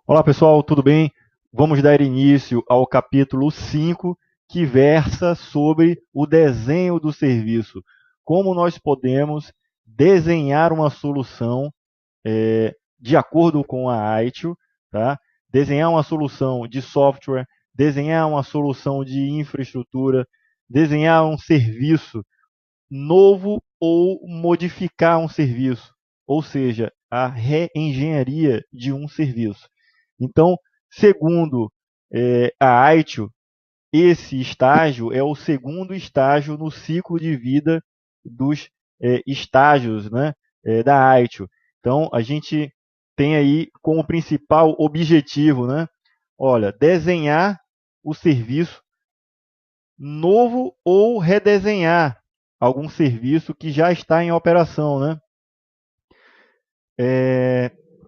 Olá pessoal, tudo bem? Vamos dar início ao capítulo 5, que versa sobre o desenho do serviço. Como nós podemos desenhar uma solução de acordo com a ITIL, tá? Desenhar uma solução de software, desenhar uma solução de infraestrutura, desenhar um serviço novo ou modificar um serviço, ou seja, a reengenharia de um serviço. Então, segundo a AITIL, esse estágio é o segundo estágio no ciclo de vida dos estágios, né, da AITIL. Então, a gente tem aí como principal objetivo, né, olha, desenhar o serviço novo ou redesenhar algum serviço que já está em operação, né?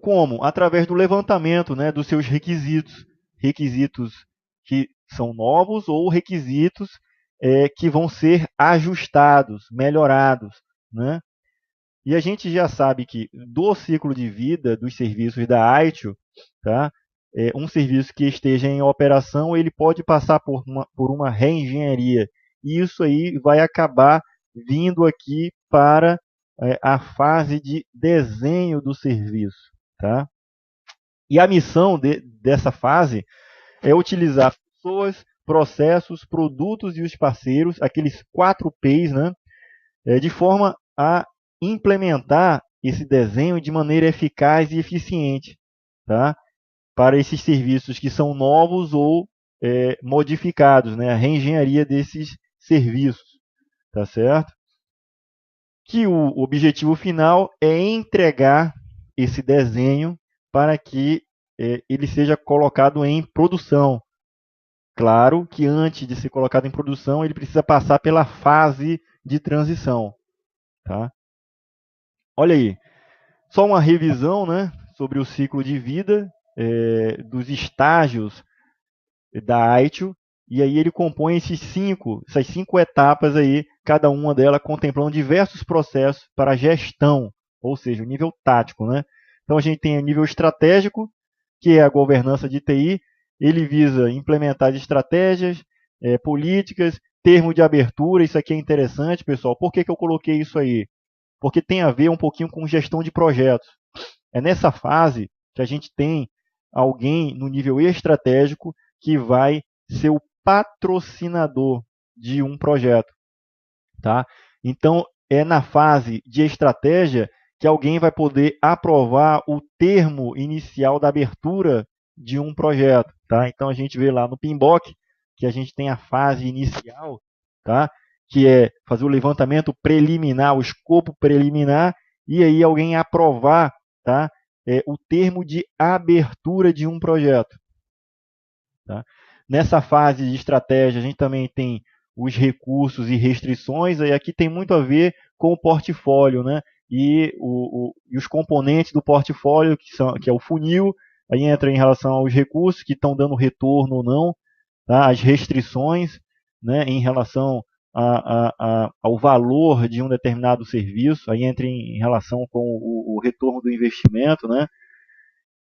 Como? Através do levantamento, né, dos seus requisitos, requisitos que são novos ou requisitos que vão ser ajustados, melhorados, né? E a gente já sabe que do ciclo de vida dos serviços da ITIL, tá? Um serviço que esteja em operação, ele pode passar por uma reengenharia. E isso aí vai acabar vindo aqui para a fase de desenho do serviço. Tá? E a missão dessa fase é utilizar pessoas, processos, produtos e os parceiros, aqueles 4 P's, né? De forma a implementar esse desenho de maneira eficaz e eficiente, tá? Para esses serviços que são novos ou modificados, né? A reengenharia desses serviços, tá certo? Que o objetivo final é entregar esse desenho para que ele seja colocado em produção. Claro que antes de ser colocado em produção, ele precisa passar pela fase de transição. Tá? Olha aí, só uma revisão, né, sobre o ciclo de vida dos estágios da ITIL, e aí ele compõe essas cinco etapas aí, cada uma delas contemplando diversos processos para gestão, ou seja, o nível tático, né? Então a gente tem o nível estratégico, que é a governança de TI, ele visa implementar estratégias, políticas, termo de abertura, isso aqui é interessante, pessoal. Por que eu coloquei isso aí? Porque tem a ver um pouquinho com gestão de projetos. É nessa fase que a gente tem alguém no nível estratégico que vai ser o patrocinador de um projeto. Tá? Então, é na fase de estratégia que alguém vai poder aprovar o termo inicial da abertura de um projeto. Tá? Então, a gente vê lá no PMBOK que a gente tem a fase inicial, tá? Que é fazer o levantamento preliminar, o escopo preliminar, e aí alguém aprovar, tá? O termo de abertura de um projeto. Tá? Nessa fase de estratégia, a gente também tem os recursos e restrições, e aqui tem muito a ver com o portfólio, né? E os componentes do portfólio, que é o funil, aí entra em relação aos recursos que estão dando retorno ou não, tá? As restrições, né, em relação ao valor de um determinado serviço, aí entra em relação com o retorno do investimento, né?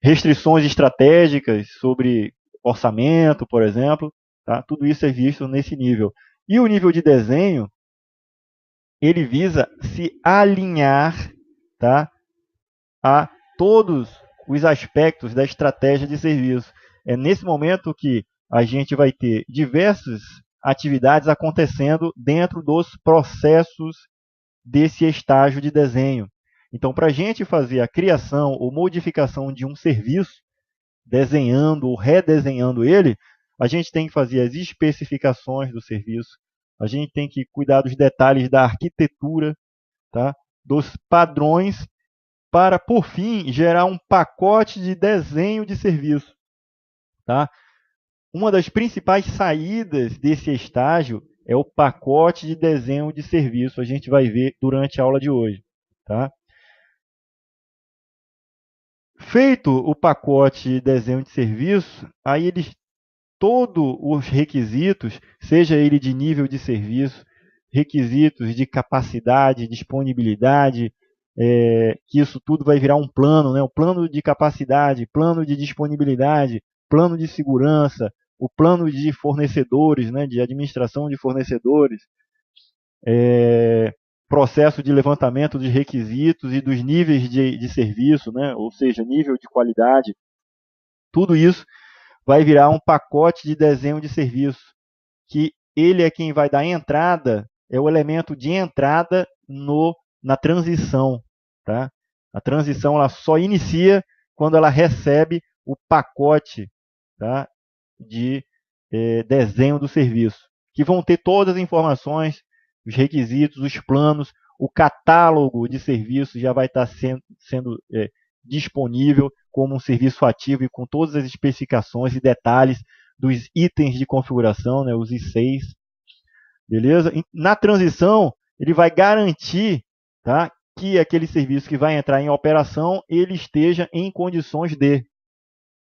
Restrições estratégicas sobre orçamento, por exemplo, tá? Tudo isso é visto nesse nível. E o nível de desenho, ele visa se alinhar, tá, a todos os aspectos da estratégia de serviço. É nesse momento que a gente vai ter diversas atividades acontecendo dentro dos processos desse estágio de desenho. Então, para a gente fazer a criação ou modificação de um serviço, desenhando ou redesenhando ele, a gente tem que fazer as especificações do serviço, a gente tem que cuidar dos detalhes da arquitetura, tá? Dos padrões, para, por fim, gerar um pacote de desenho de serviço. Tá? Uma das principais saídas desse estágio é o pacote de desenho de serviço. A gente vai ver durante a aula de hoje. Tá? Feito o pacote de desenho de serviço, aí eles todos os requisitos, seja ele de nível de serviço, requisitos de capacidade, disponibilidade, que isso tudo vai virar um plano, né? O plano de capacidade, plano de disponibilidade, plano de segurança, o plano de fornecedores, né? De administração de fornecedores, processo de levantamento dos requisitos e dos níveis de serviço, né? Ou seja, nível de qualidade. Tudo isso vai virar um pacote de desenho de serviço, que ele é quem vai dar entrada, é o elemento de entrada na transição. Tá? A transição ela só inicia quando ela recebe o pacote, tá, de desenho do serviço, que vão ter todas as informações, os requisitos, os planos, o catálogo de serviços já vai estar sendo disponível como um serviço ativo e com todas as especificações e detalhes dos itens de configuração, né, os I6. Beleza? Na transição, ele vai garantir, tá, que aquele serviço que vai entrar em operação, ele esteja em condições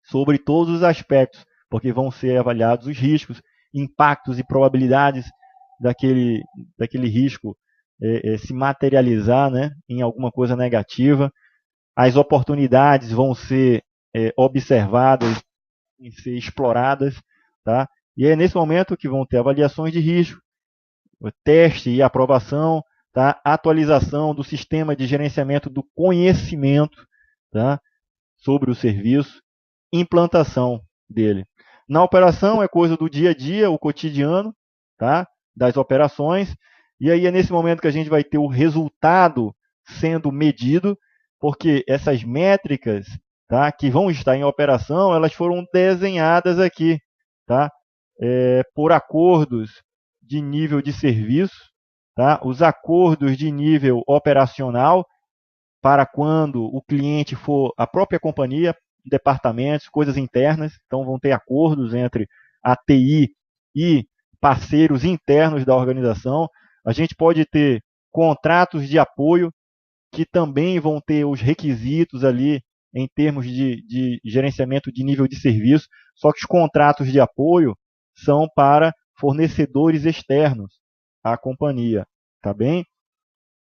sobre todos os aspectos, porque vão ser avaliados os riscos, impactos e probabilidades daquele risco se materializar, né, em alguma coisa negativa. As oportunidades vão ser observadas e ser exploradas, tá? E é nesse momento que vão ter avaliações de risco, teste e aprovação, tá? Atualização do sistema de gerenciamento do conhecimento, tá? Sobre o serviço, implantação dele. Na operação é coisa do dia a dia, o cotidiano, tá? Das operações, e aí é nesse momento que a gente vai ter o resultado sendo medido, porque essas métricas, tá, que vão estar em operação, elas foram desenhadas aqui, tá? Por acordos de nível de serviço, tá? Os acordos de nível operacional, para quando o cliente for a própria companhia, departamentos, coisas internas, então vão ter acordos entre a TI e parceiros internos da organização. A gente pode ter contratos de apoio, que também vão ter os requisitos ali em termos de gerenciamento de nível de serviço, só que os contratos de apoio são para fornecedores externos à companhia, tá bem?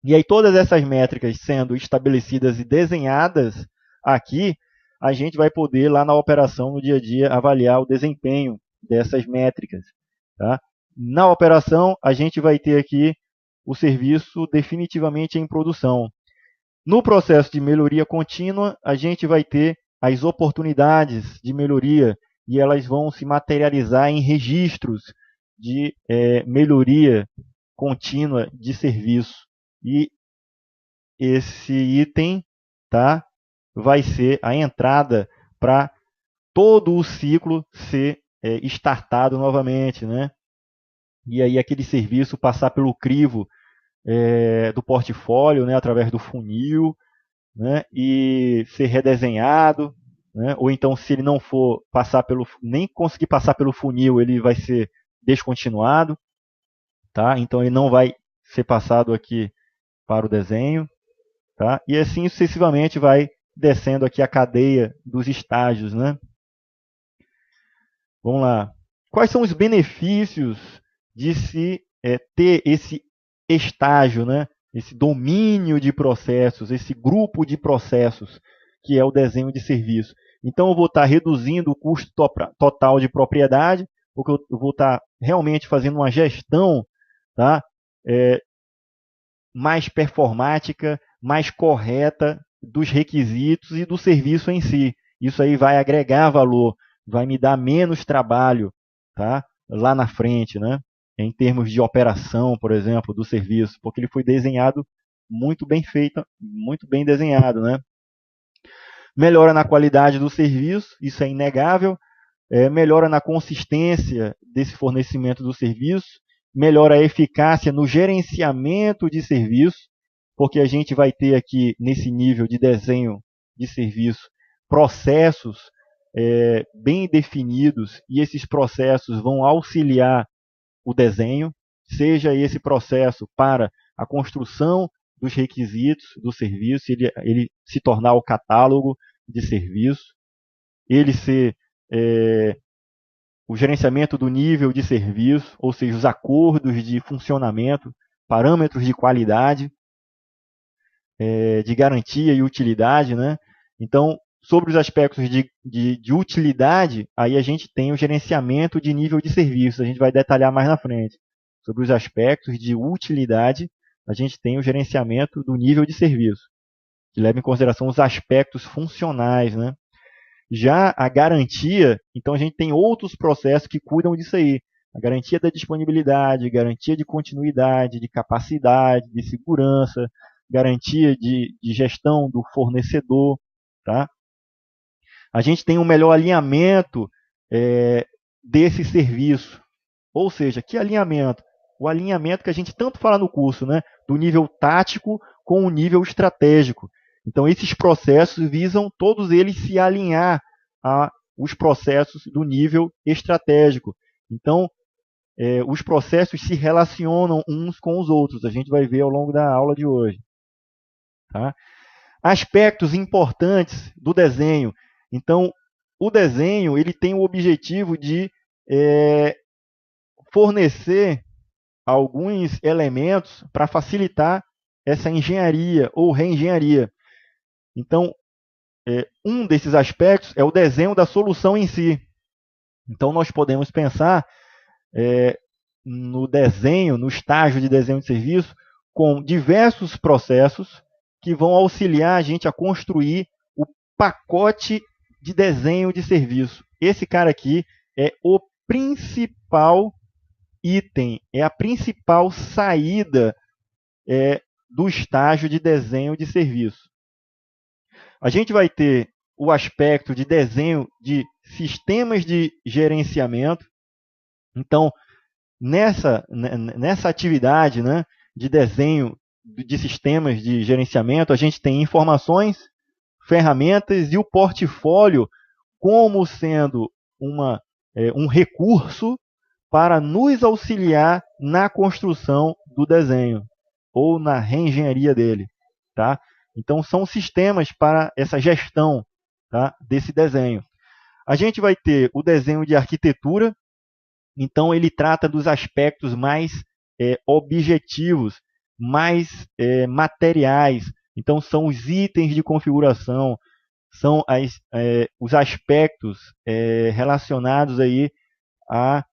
E aí todas essas métricas sendo estabelecidas e desenhadas aqui, a gente vai poder lá na operação, no dia a dia, avaliar o desempenho dessas métricas. Tá? Na operação, a gente vai ter aqui o serviço definitivamente em produção. No processo de melhoria contínua, a gente vai ter as oportunidades de melhoria e elas vão se materializar em registros de melhoria contínua de serviço. E esse item, tá, vai ser a entrada para todo o ciclo ser startado novamente, né? E aí aquele serviço passar pelo crivo do portfólio, né, através do funil, né, e ser redesenhado, né, ou então se ele não for passar nem conseguir passar pelo funil, ele vai ser descontinuado, tá? Então ele não vai ser passado aqui para o desenho, tá? E assim sucessivamente vai descendo aqui a cadeia dos estágios, né? Vamos lá. Quais são os benefícios de se ter esse estágio, né? Esse domínio de processos, esse grupo de processos, que é o desenho de serviço? Então, eu vou estar reduzindo o custo total de propriedade, porque eu vou estar realmente fazendo uma gestão, tá? Mais performática, mais correta dos requisitos e do serviço em si. Isso aí vai agregar valor, vai me dar menos trabalho, tá? Lá na frente, né? Em termos de operação, por exemplo, do serviço, porque ele foi desenhado muito bem feito, muito bem desenhado, né? Melhora na qualidade do serviço, isso é inegável. Melhora na consistência desse fornecimento do serviço, melhora a eficácia no gerenciamento de serviço, porque a gente vai ter aqui, nesse nível de desenho de serviço, processos bem definidos, e esses processos vão auxiliar o desenho, seja esse processo para a construção dos requisitos do serviço, ele se tornar o catálogo de serviço, ele ser o gerenciamento do nível de serviço, ou seja, os acordos de funcionamento, parâmetros de qualidade, de garantia e utilidade, né? Então, sobre os aspectos de utilidade, aí a gente tem o gerenciamento de nível de serviço, a gente vai detalhar mais na frente. Sobre os aspectos de utilidade, a gente tem o gerenciamento do nível de serviço, que leva em consideração os aspectos funcionais, né? Já a garantia, então a gente tem outros processos que cuidam disso aí. A garantia da disponibilidade, garantia de continuidade, de capacidade, de segurança, garantia de gestão do fornecedor, tá? A gente tem um melhor alinhamento desse serviço. Ou seja, que alinhamento? O alinhamento que a gente tanto fala no curso, né? Do nível tático com o nível estratégico. Então, esses processos visam todos eles se alinhar aos processos do nível estratégico. Então, os processos se relacionam uns com os outros. A gente vai ver ao longo da aula de hoje. Tá? Aspectos importantes do desenho. Então, o desenho ele tem o objetivo de fornecer alguns elementos para facilitar essa engenharia ou reengenharia. Então, um desses aspectos é o desenho da solução em si. Então, nós podemos pensar no desenho, no estágio de desenho de serviço, com diversos processos que vão auxiliar a gente a construir o pacote de desenho de serviço. Esse cara aqui é o principal item, é a principal saída do estágio de desenho de serviço. A gente vai ter o aspecto de desenho de sistemas de gerenciamento. Então, nessa atividade, né, de desenho de sistemas de gerenciamento, a gente tem informações, ferramentas e o portfólio como sendo um recurso para nos auxiliar na construção do desenho ou na reengenharia dele, tá? Então, são sistemas para essa gestão, tá, desse desenho. A gente vai ter o desenho de arquitetura. Então, ele trata dos aspectos mais objetivos, mais materiais. Então, são os itens de configuração, são os aspectos relacionados aí a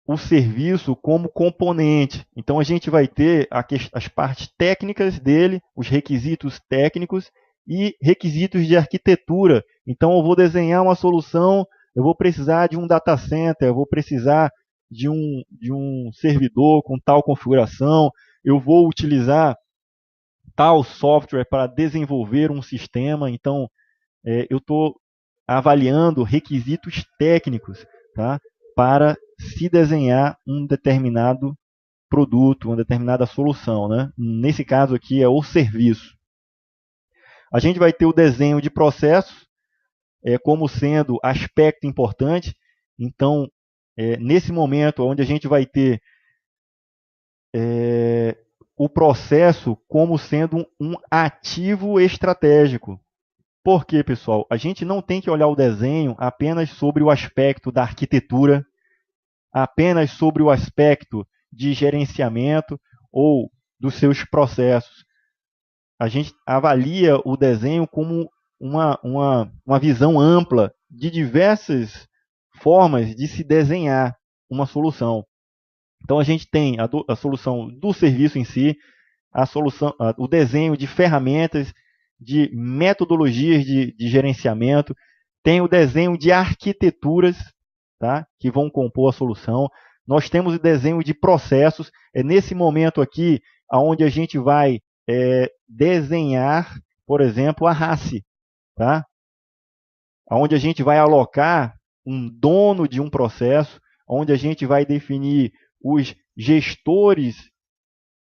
o serviço como componente. Então, a gente vai ter as partes técnicas dele, os requisitos técnicos e requisitos de arquitetura. Então, eu vou desenhar uma solução, eu vou precisar de um data center, eu vou precisar de um servidor com tal configuração, eu vou utilizar tal software para desenvolver um sistema. Então, eu estou avaliando requisitos técnicos, tá, para se desenhar um determinado produto, uma determinada solução, né? Nesse caso aqui é o serviço. A gente vai ter o desenho de processos como sendo aspecto importante. Então, nesse momento onde a gente vai ter o processo como sendo um ativo estratégico. Por quê, pessoal? A gente não tem que olhar o desenho apenas sobre o aspecto da arquitetura, apenas sobre o aspecto de gerenciamento ou dos seus processos. A gente avalia o desenho como uma visão ampla de diversas formas de se desenhar uma solução. Então, a gente tem a solução do serviço em si, o desenho de ferramentas, de metodologias de gerenciamento, tem o desenho de arquiteturas, tá, que vão compor a solução. Nós temos o desenho de processos. É nesse momento aqui onde a gente vai desenhar, por exemplo, a RACE, tá? Onde a gente vai alocar um dono de um processo, onde a gente vai definir os gestores,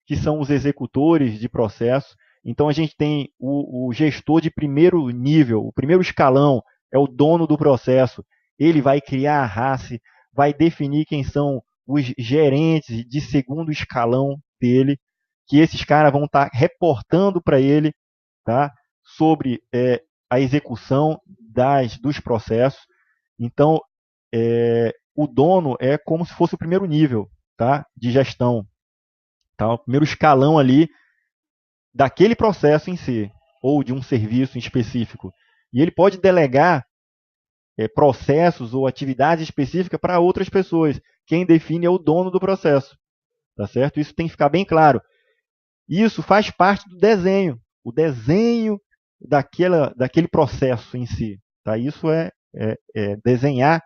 que são os executores de processo. Então, a gente tem o gestor de primeiro nível, o primeiro escalão, é o dono do processo. Ele vai criar a RACE, vai definir quem são os gerentes de segundo escalão dele, que esses caras vão estar reportando para ele, tá, sobre a execução dos processos. Então, o dono é como se fosse o primeiro nível, tá, de gestão. Tá? O primeiro escalão ali daquele processo em si, ou de um serviço em específico. E ele pode delegar processos ou atividades específicas para outras pessoas. Quem define é o dono do processo. Tá certo? Isso tem que ficar bem claro. Isso faz parte do desenho. O desenho daquele processo em si. Tá? Isso é desenhar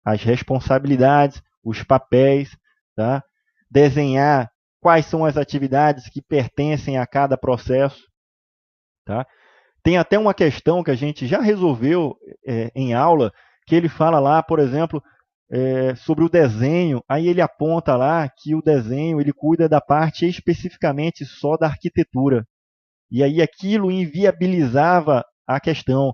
as responsabilidades, os papéis, tá? Desenhar quais são as atividades que pertencem a cada processo. Tá? Tem até uma questão que a gente já resolveu em aula, que ele fala lá, por exemplo, sobre o desenho. Aí ele aponta lá que o desenho ele cuida da parte especificamente só da arquitetura. E aí aquilo inviabilizava a questão,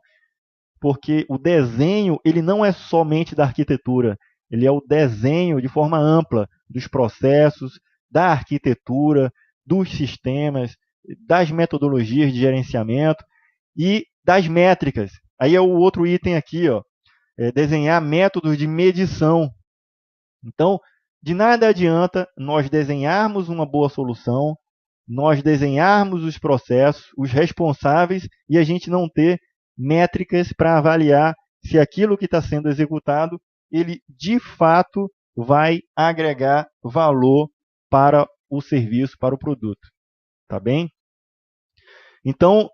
porque o desenho ele não é somente da arquitetura, ele é o desenho de forma ampla dos processos, da arquitetura, dos sistemas, das metodologias de gerenciamento e das métricas. Aí é o outro item aqui, ó, desenhar métodos de medição. Então, de nada adianta nós desenharmos uma boa solução, nós desenharmos os processos, os responsáveis, e a gente não ter métricas para avaliar se aquilo que está sendo executado, ele de fato vai agregar valor para o serviço, para o produto. Tá bem? Então,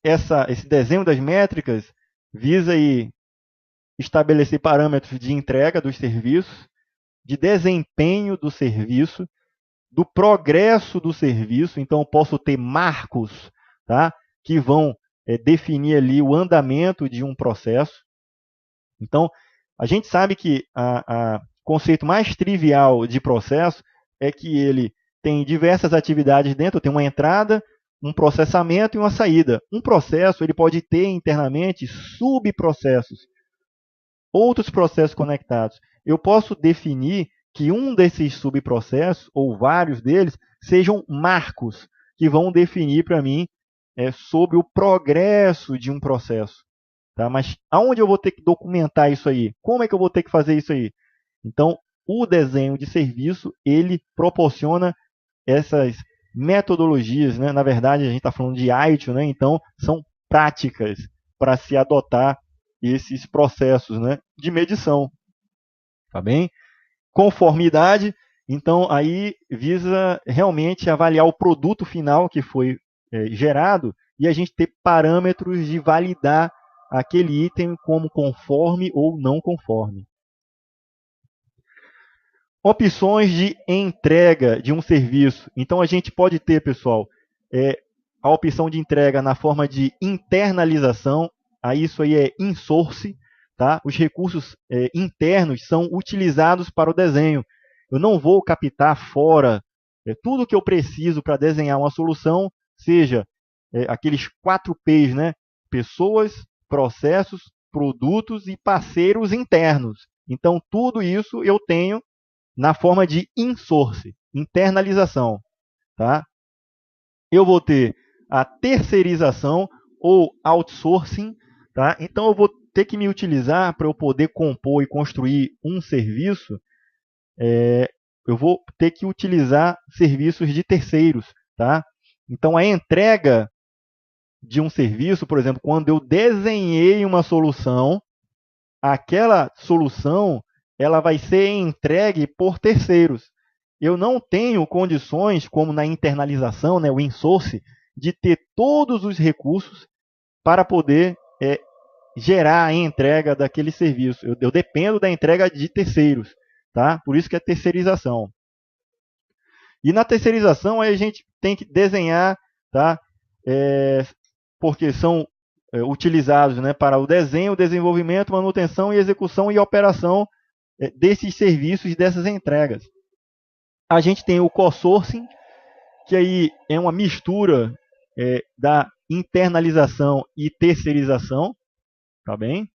esse desenho das métricas visa aí estabelecer parâmetros de entrega dos serviços, de desempenho do serviço, do progresso do serviço. Então, eu posso ter marcos, tá, que vão definir ali o andamento de um processo. Então, a gente sabe que o conceito mais trivial de processo é que ele tem diversas atividades dentro, tem uma entrada, um processamento e uma saída. Um processo ele pode ter internamente subprocessos, outros processos conectados. Eu posso definir que um desses subprocessos, ou vários deles, sejam marcos, que vão definir para mim sobre o progresso de um processo. Tá? Mas aonde eu vou ter que documentar isso aí? Como é que eu vou ter que fazer isso aí? Então, o desenho de serviço, ele proporciona essas metodologias, né? Na verdade, a gente está falando de ITIL, né? Então, são práticas para se adotar esses processos, né, de medição. Tá bem? Conformidade, então, aí visa realmente avaliar o produto final que foi gerado e a gente ter parâmetros de validar aquele item como conforme ou não conforme. Opções de entrega de um serviço. Então, a gente pode ter, pessoal, a opção de entrega na forma de internalização. Aí isso aí é insource. Tá? Os recursos internos são utilizados para o desenho. Eu não vou captar fora tudo que eu preciso para desenhar uma solução, seja aqueles 4 P's, né? Pessoas, processos, produtos e parceiros internos. Então, tudo isso eu tenho na forma de insource, internalização. Tá? Eu vou ter a terceirização ou outsourcing. Tá? Então, eu vou ter que me utilizar para eu poder compor e construir um serviço, eu vou ter que utilizar serviços de terceiros. Tá? Então, a entrega de um serviço, por exemplo, quando eu desenhei uma solução, aquela solução ela vai ser entregue por terceiros. Eu não tenho condições, como na internalização, né, o insource, de ter todos os recursos para poder gerar a entrega daquele serviço. Eu dependo da entrega de terceiros. Tá? Por isso que é terceirização. E na terceirização aí a gente tem que desenhar, tá? Porque são utilizados, né, para o desenho, desenvolvimento, manutenção e execução e operação desses serviços, dessas entregas. A gente tem o co-sourcing, que aí é uma mistura da internalização e terceirização. Tá bem?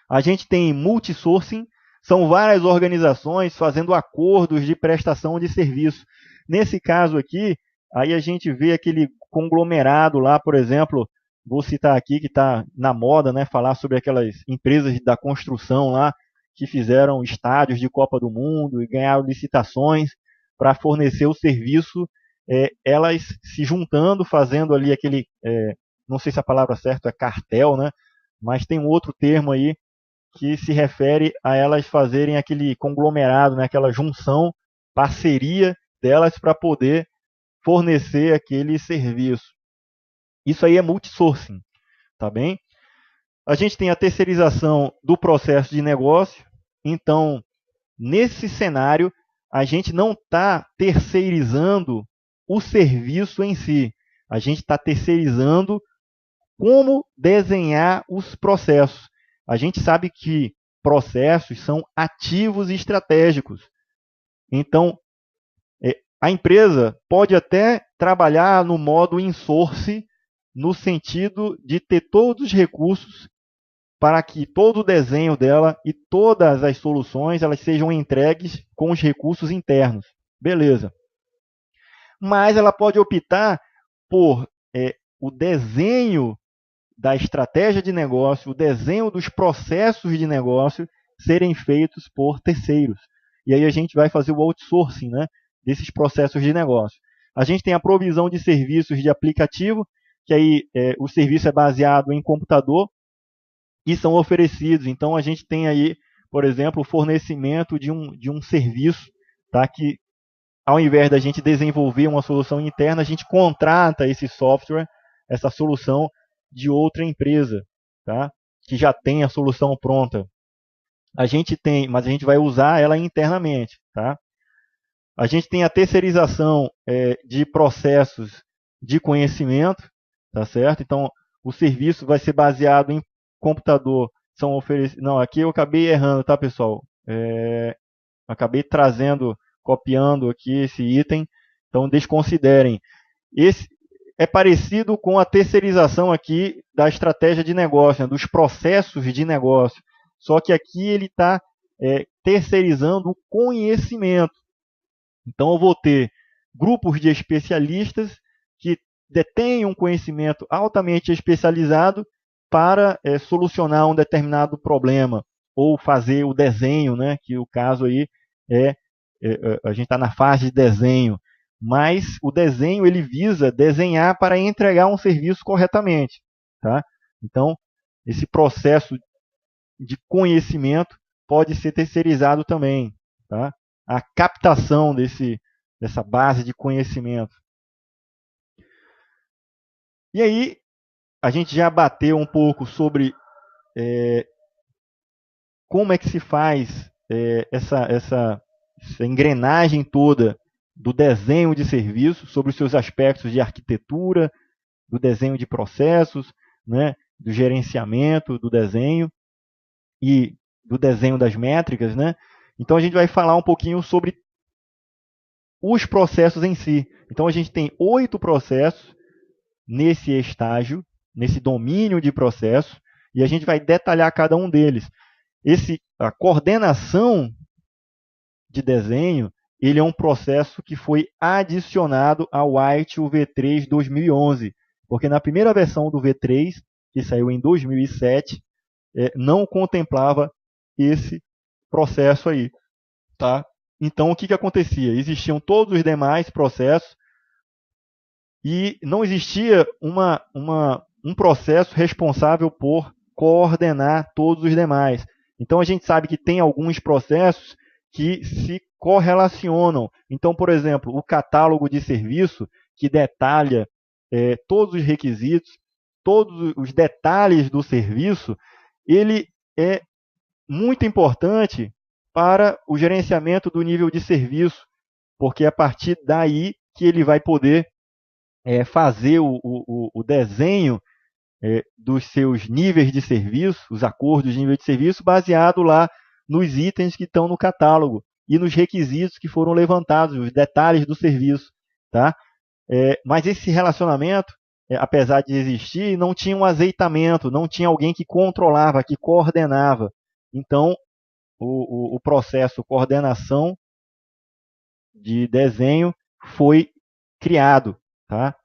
A gente tem multisourcing, são várias organizações fazendo acordos de prestação de serviço. Nesse caso aqui, aí a gente vê aquele conglomerado lá, por exemplo, vou citar aqui que está na moda, né, falar sobre aquelas empresas da construção lá, que fizeram estádios de Copa do Mundo e ganharam licitações para fornecer o serviço elas se juntando, fazendo ali aquele, não sei se a palavra certa é cartel, né? Mas tem um outro termo aí que se refere a elas fazerem aquele conglomerado, né? Aquela junção, parceria delas para poder fornecer aquele serviço. Isso aí é multisourcing, tá bem? A gente tem a terceirização do processo de negócio. Então, nesse cenário, a gente não está terceirizando o serviço em si. A gente está terceirizando como desenhar os processos. A gente sabe que processos são ativos estratégicos. Então, a empresa pode até trabalhar no modo insource, no sentido de ter todos os recursos para que todo o desenho dela e todas as soluções elas sejam entregues com os recursos internos. Beleza. Mas ela pode optar por o desenho da estratégia de negócio, o desenho dos processos de negócio serem feitos por terceiros. E aí a gente vai fazer o outsourcing, né, desses processos de negócio. A gente tem a provisão de serviços de aplicativo, que aí o serviço é baseado em computador e são oferecidos. Então a gente tem aí, por exemplo, o fornecimento de um serviço, tá, que ao invés da gente desenvolver uma solução interna, a gente contrata esse software, essa solução de outra empresa, tá? Que já tem a solução pronta. A gente tem, mas a gente vai usar ela internamente, tá? A gente tem a terceirização de processos de conhecimento, tá certo? Então, o serviço vai ser baseado em computador. São oferecidos. Não, aqui eu acabei errando, tá, pessoal? Acabei copiando aqui esse item, então desconsiderem. Esse é parecido com a terceirização aqui da estratégia de negócio, né, dos processos de negócio. Só que aqui ele está terceirizando o conhecimento. Então eu vou ter grupos de especialistas que detêm um conhecimento altamente especializado para solucionar um determinado problema ou fazer o desenho, né, que o caso aí a gente está na fase de desenho, mas o desenho ele visa desenhar para entregar um serviço corretamente, tá? Então, esse processo de conhecimento pode ser terceirizado também, tá? A captação dessa base de conhecimento. E aí, a gente já bateu um pouco sobre como é que se faz essa engrenagem toda do desenho de serviço, sobre os seus aspectos de arquitetura, do desenho de processos, né, do gerenciamento do desenho e do desenho das métricas, né? Então a gente vai falar um pouquinho sobre os processos em si. Então a gente tem 8 processos nesse estágio, nesse domínio de processo, e a gente vai detalhar cada um deles. A coordenação de desenho, ele é um processo que foi adicionado ao ITIL V3 2011, porque na primeira versão do V3, que saiu em 2007, não contemplava esse processo aí, tá? Então, o que acontecia? Existiam todos os demais processos e não existia um processo responsável por coordenar todos os demais. Então, a gente sabe que tem alguns processos que se correlacionam. Então, por exemplo, o catálogo de serviço, que detalha todos os requisitos, todos os detalhes do serviço, ele é muito importante para o gerenciamento do nível de serviço, porque é a partir daí que ele vai poder fazer o desenho dos seus níveis de serviço, os acordos de nível de serviço, baseado lá nos itens que estão no catálogo e nos requisitos que foram levantados, os detalhes do serviço, tá? Mas esse relacionamento, apesar de existir, não tinha um azeitamento, não tinha alguém que controlava, que coordenava. Então, o processo coordenação de desenho foi criado, tá?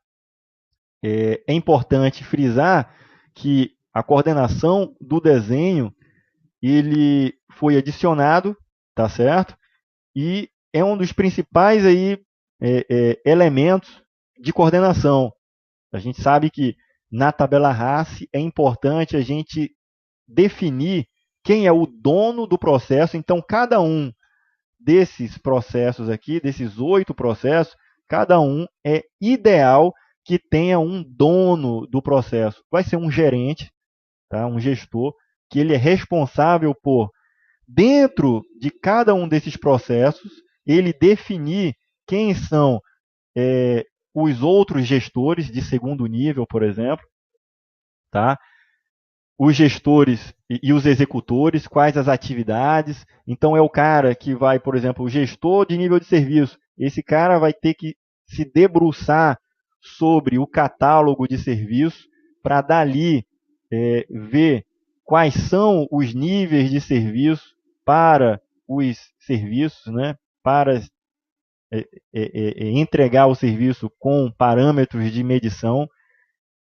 É importante frisar que a coordenação do desenho ele foi adicionado, tá certo? E é um dos principais aí elementos de coordenação. A gente sabe que na tabela RACE é importante a gente definir quem é o dono do processo. Então, cada um desses processos aqui, desses 8 processos, cada um é ideal que tenha um dono do processo. Vai ser um gerente, tá? Um gestor, que ele é responsável por, dentro de cada um desses processos, ele definir quem são os outros gestores de segundo nível, por exemplo, tá? Os gestores e os executores, quais as atividades. Então, é o cara que vai, por exemplo, o gestor de nível de serviço. Esse cara vai ter que se debruçar sobre o catálogo de serviço para dali ver quais são os níveis de serviço para os serviços, né? Para entregar o serviço com parâmetros de medição.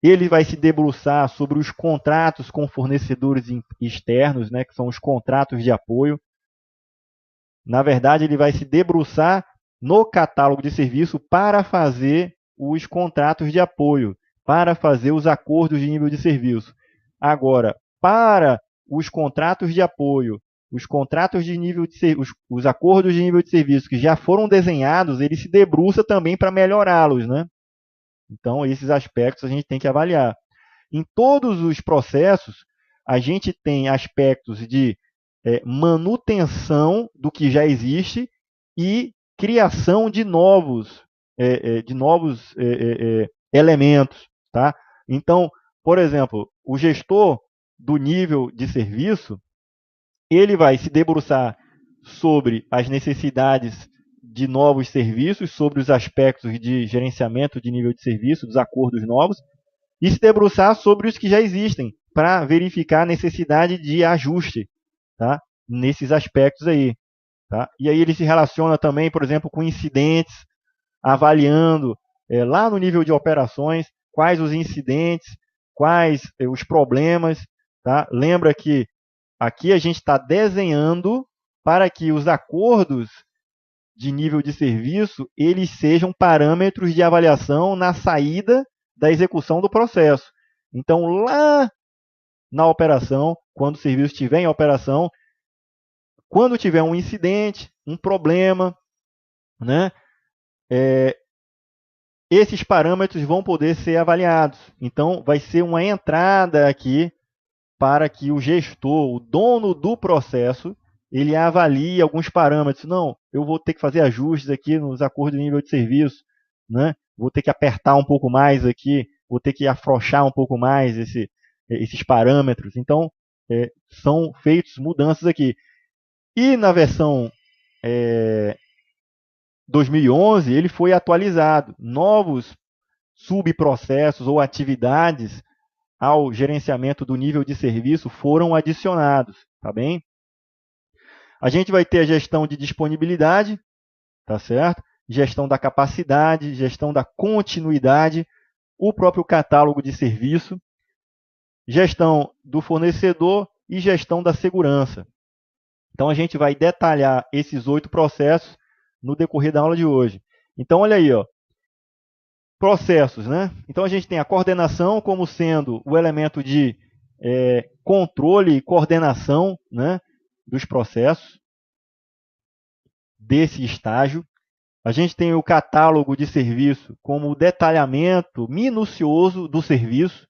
Ele vai se debruçar sobre os contratos com fornecedores externos, né, que são os contratos de apoio. Na verdade, ele vai se debruçar no catálogo de serviço para fazer os contratos de apoio, para fazer os acordos de nível de serviço. Agora, para os contratos de apoio, os contratos de nível de os acordos de nível de serviço que já foram desenhados, ele se debruça também para melhorá-los, né? Então, esses aspectos a gente tem que avaliar. Em todos os processos, a gente tem aspectos de manutenção do que já existe e criação de novos elementos. Tá? Então, por exemplo, o gestor do nível de serviço, ele vai se debruçar sobre as necessidades de novos serviços, sobre os aspectos de gerenciamento de nível de serviço, dos acordos novos, e se debruçar sobre os que já existem, para verificar a necessidade de ajuste, tá? Nesses aspectos aí. Tá? E aí ele se relaciona também, por exemplo, com incidentes, avaliando lá no nível de operações, quais os incidentes, quais os problemas. Tá? Lembra que aqui a gente está desenhando para que os acordos de nível de serviço, eles sejam parâmetros de avaliação na saída da execução do processo. Então, lá na operação, quando o serviço estiver em operação, quando tiver um incidente, um problema, né, esses parâmetros vão poder ser avaliados. Então, vai ser uma entrada aqui para que o gestor, o dono do processo, ele avalie alguns parâmetros. Não, eu vou ter que fazer ajustes aqui nos acordos de nível de serviço, né? Vou ter que apertar um pouco mais aqui, vou ter que afrouxar um pouco mais esses parâmetros. Então, são feitas mudanças aqui. E na versão 2011, ele foi atualizado. Novos subprocessos ou atividades ao gerenciamento do nível de serviço foram adicionados, tá bem? A gente vai ter a gestão de disponibilidade, tá certo? Gestão da capacidade, gestão da continuidade, o próprio catálogo de serviço, gestão do fornecedor e gestão da segurança. Então, a gente vai detalhar esses 8 processos no decorrer da aula de hoje. Então, olha aí, ó, processos, né? Então, a gente tem a coordenação como sendo o elemento de controle e coordenação, né, dos processos desse estágio. A gente tem o catálogo de serviço como o detalhamento minucioso do serviço.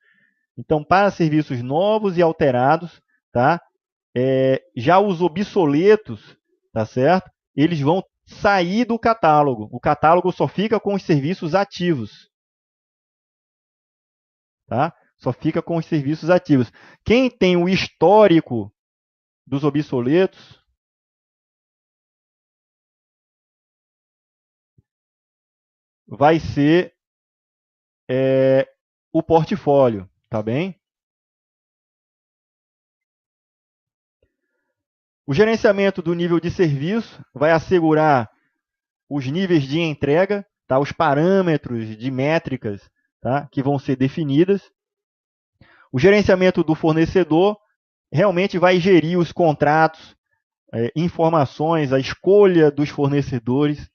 Então, para serviços novos e alterados, tá? Já os obsoletos, tá certo? Eles vão sair do catálogo. O catálogo só fica com os serviços ativos. Tá? Só fica com os serviços ativos. Quem tem o histórico dos obsoletos vai ser o portfólio, tá bem? O gerenciamento do nível de serviço vai assegurar os níveis de entrega, tá? Os parâmetros de métricas, tá? Que vão ser definidas. O gerenciamento do fornecedor realmente vai gerir os contratos, informações, a escolha dos fornecedores,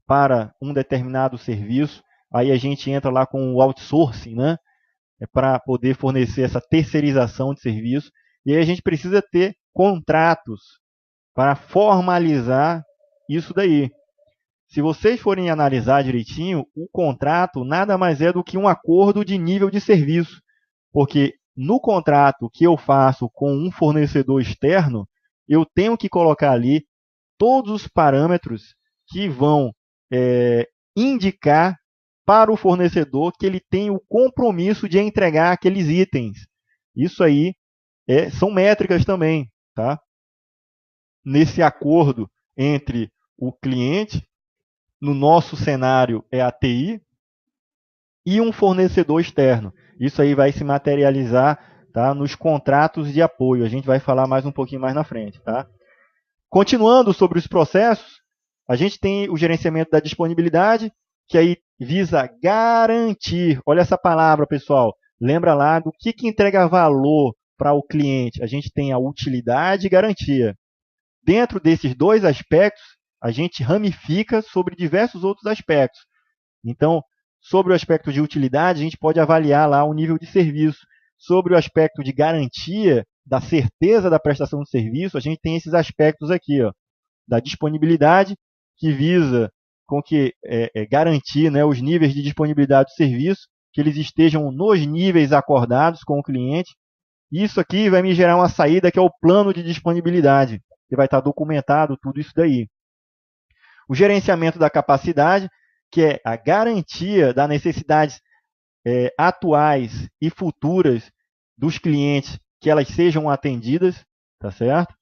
para um determinado serviço. Aí a gente entra lá com o outsourcing, né? Para poder fornecer essa terceirização de serviço. E aí a gente precisa ter contratos para formalizar isso daí. Se vocês forem analisar direitinho, o contrato nada mais é do que um acordo de nível de serviço. Porque no contrato que eu faço com um fornecedor externo, eu tenho que colocar ali todos os parâmetros que vão indicar para o fornecedor que ele tem o compromisso de entregar aqueles itens. Isso aí são métricas também, tá? Nesse acordo entre o cliente, no nosso cenário é a TI, e um fornecedor externo. Isso aí vai se materializar, tá, nos contratos de apoio. A gente vai falar mais um pouquinho mais na frente. Tá? Continuando sobre os processos, a gente tem o gerenciamento da disponibilidade, que aí visa garantir. Olha essa palavra, pessoal. Lembra lá do que entrega valor para o cliente. A gente tem a utilidade e garantia. Dentro desses dois aspectos, a gente ramifica sobre diversos outros aspectos. Então, sobre o aspecto de utilidade, a gente pode avaliar lá o nível de serviço. Sobre o aspecto de garantia, da certeza da prestação do serviço, a gente tem esses aspectos aqui, ó, da disponibilidade, que visa com que garantir, né, os níveis de disponibilidade do serviço, que eles estejam nos níveis acordados com o cliente. Isso aqui vai me gerar uma saída que é o plano de disponibilidade, que vai estar documentado tudo isso daí. O gerenciamento da capacidade, que é a garantia das necessidades atuais e futuras dos clientes, que elas sejam atendidas, tá certo?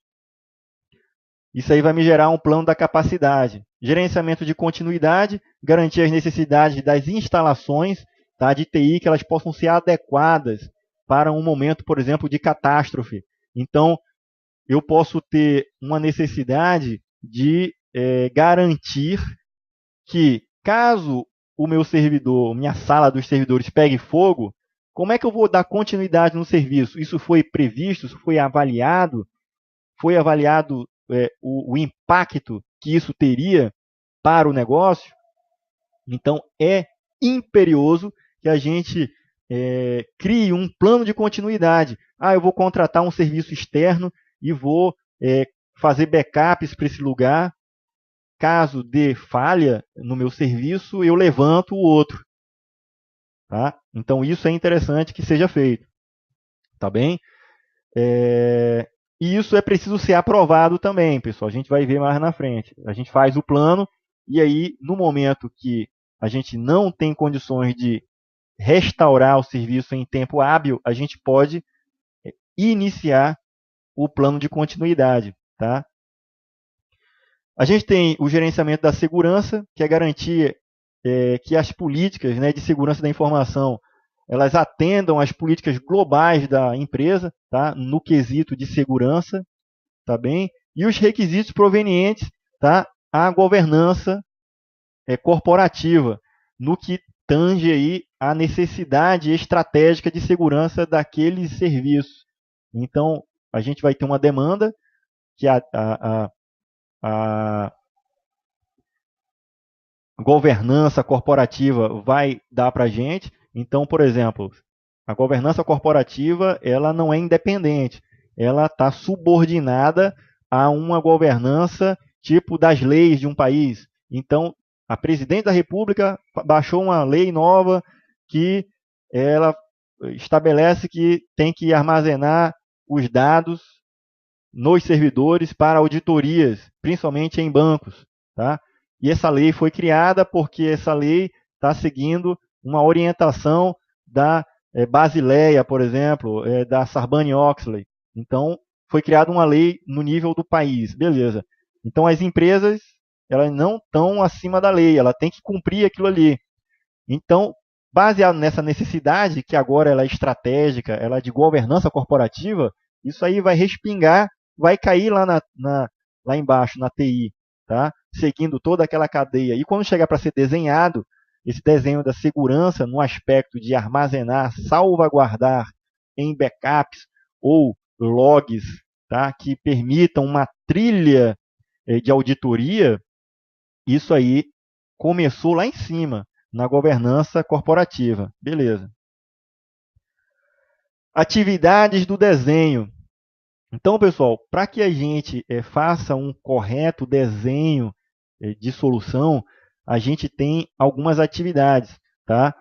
Isso aí vai me gerar um plano da capacidade. Gerenciamento de continuidade, garantir as necessidades das instalações, tá, de TI, que elas possam ser adequadas para um momento, por exemplo, de catástrofe. Então, eu posso ter uma necessidade de garantir que, caso o meu servidor, minha sala dos servidores pegue fogo, como é que eu vou dar continuidade no serviço? Isso foi previsto? Isso foi avaliado? Foi avaliado o impacto que isso teria para o negócio? Então, é imperioso que a gente crie um plano de continuidade. Eu vou contratar um serviço externo e vou fazer backups para esse lugar. Caso dê falha no meu serviço, eu levanto o outro. Tá? Então, isso é interessante que seja feito. Tá bem? E isso é preciso ser aprovado também, pessoal. A gente vai ver mais na frente. A gente faz o plano e aí, no momento que a gente não tem condições de restaurar o serviço em tempo hábil, a gente pode iniciar o plano de continuidade. Tá? A gente tem o gerenciamento da segurança, que é garantir que as políticas, né, de segurança da informação elas atendam às políticas globais da empresa, tá, no quesito de segurança, tá bem? E os requisitos provenientes, tá, à governança corporativa, no que tange aí a necessidade estratégica de segurança daqueles serviços. Então, a gente vai ter uma demanda que a governança corporativa vai dar para a gente. Então, por exemplo, a governança corporativa ela não é independente, ela está subordinada a uma governança tipo das leis de um país. Então, a presidente da República baixou uma lei nova que ela estabelece que tem que armazenar os dados nos servidores para auditorias, principalmente em bancos, tá? E essa lei foi criada porque essa lei está seguindo uma orientação da Basileia, por exemplo, da Sarbanes-Oxley. Então, foi criada uma lei no nível do país, beleza. Então, as empresas elas não estão acima da lei, ela tem que cumprir aquilo ali. Então, baseado nessa necessidade, que agora ela é estratégica, ela é de governança corporativa, isso aí vai respingar, vai cair lá, lá embaixo, na TI, tá? Seguindo toda aquela cadeia. E quando chegar para ser desenhado, esse desenho da segurança no aspecto de armazenar, salvaguardar em backups ou logs, tá? Que permitam uma trilha de auditoria, isso aí começou lá em cima, na governança corporativa. Beleza. Atividades do desenho. Então, pessoal, para que a gente faça um correto desenho de solução, a gente tem algumas atividades, tá?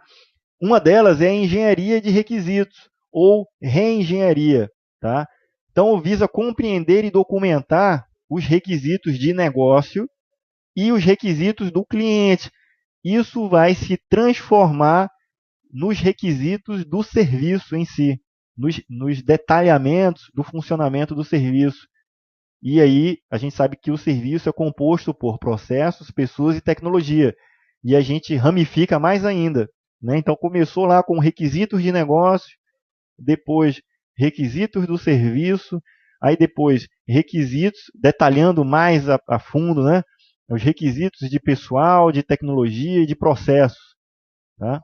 Uma delas é a engenharia de requisitos ou reengenharia, tá? Então, visa compreender e documentar os requisitos de negócio e os requisitos do cliente. Isso vai se transformar nos requisitos do serviço em si, nos detalhamentos do funcionamento do serviço. E aí, a gente sabe que o serviço é composto por processos, pessoas e tecnologia. E a gente ramifica mais ainda, né? Então, começou lá com requisitos de negócio, depois requisitos do serviço, aí depois requisitos, detalhando mais a fundo, né? Os requisitos de pessoal, de tecnologia e de processos. Tá?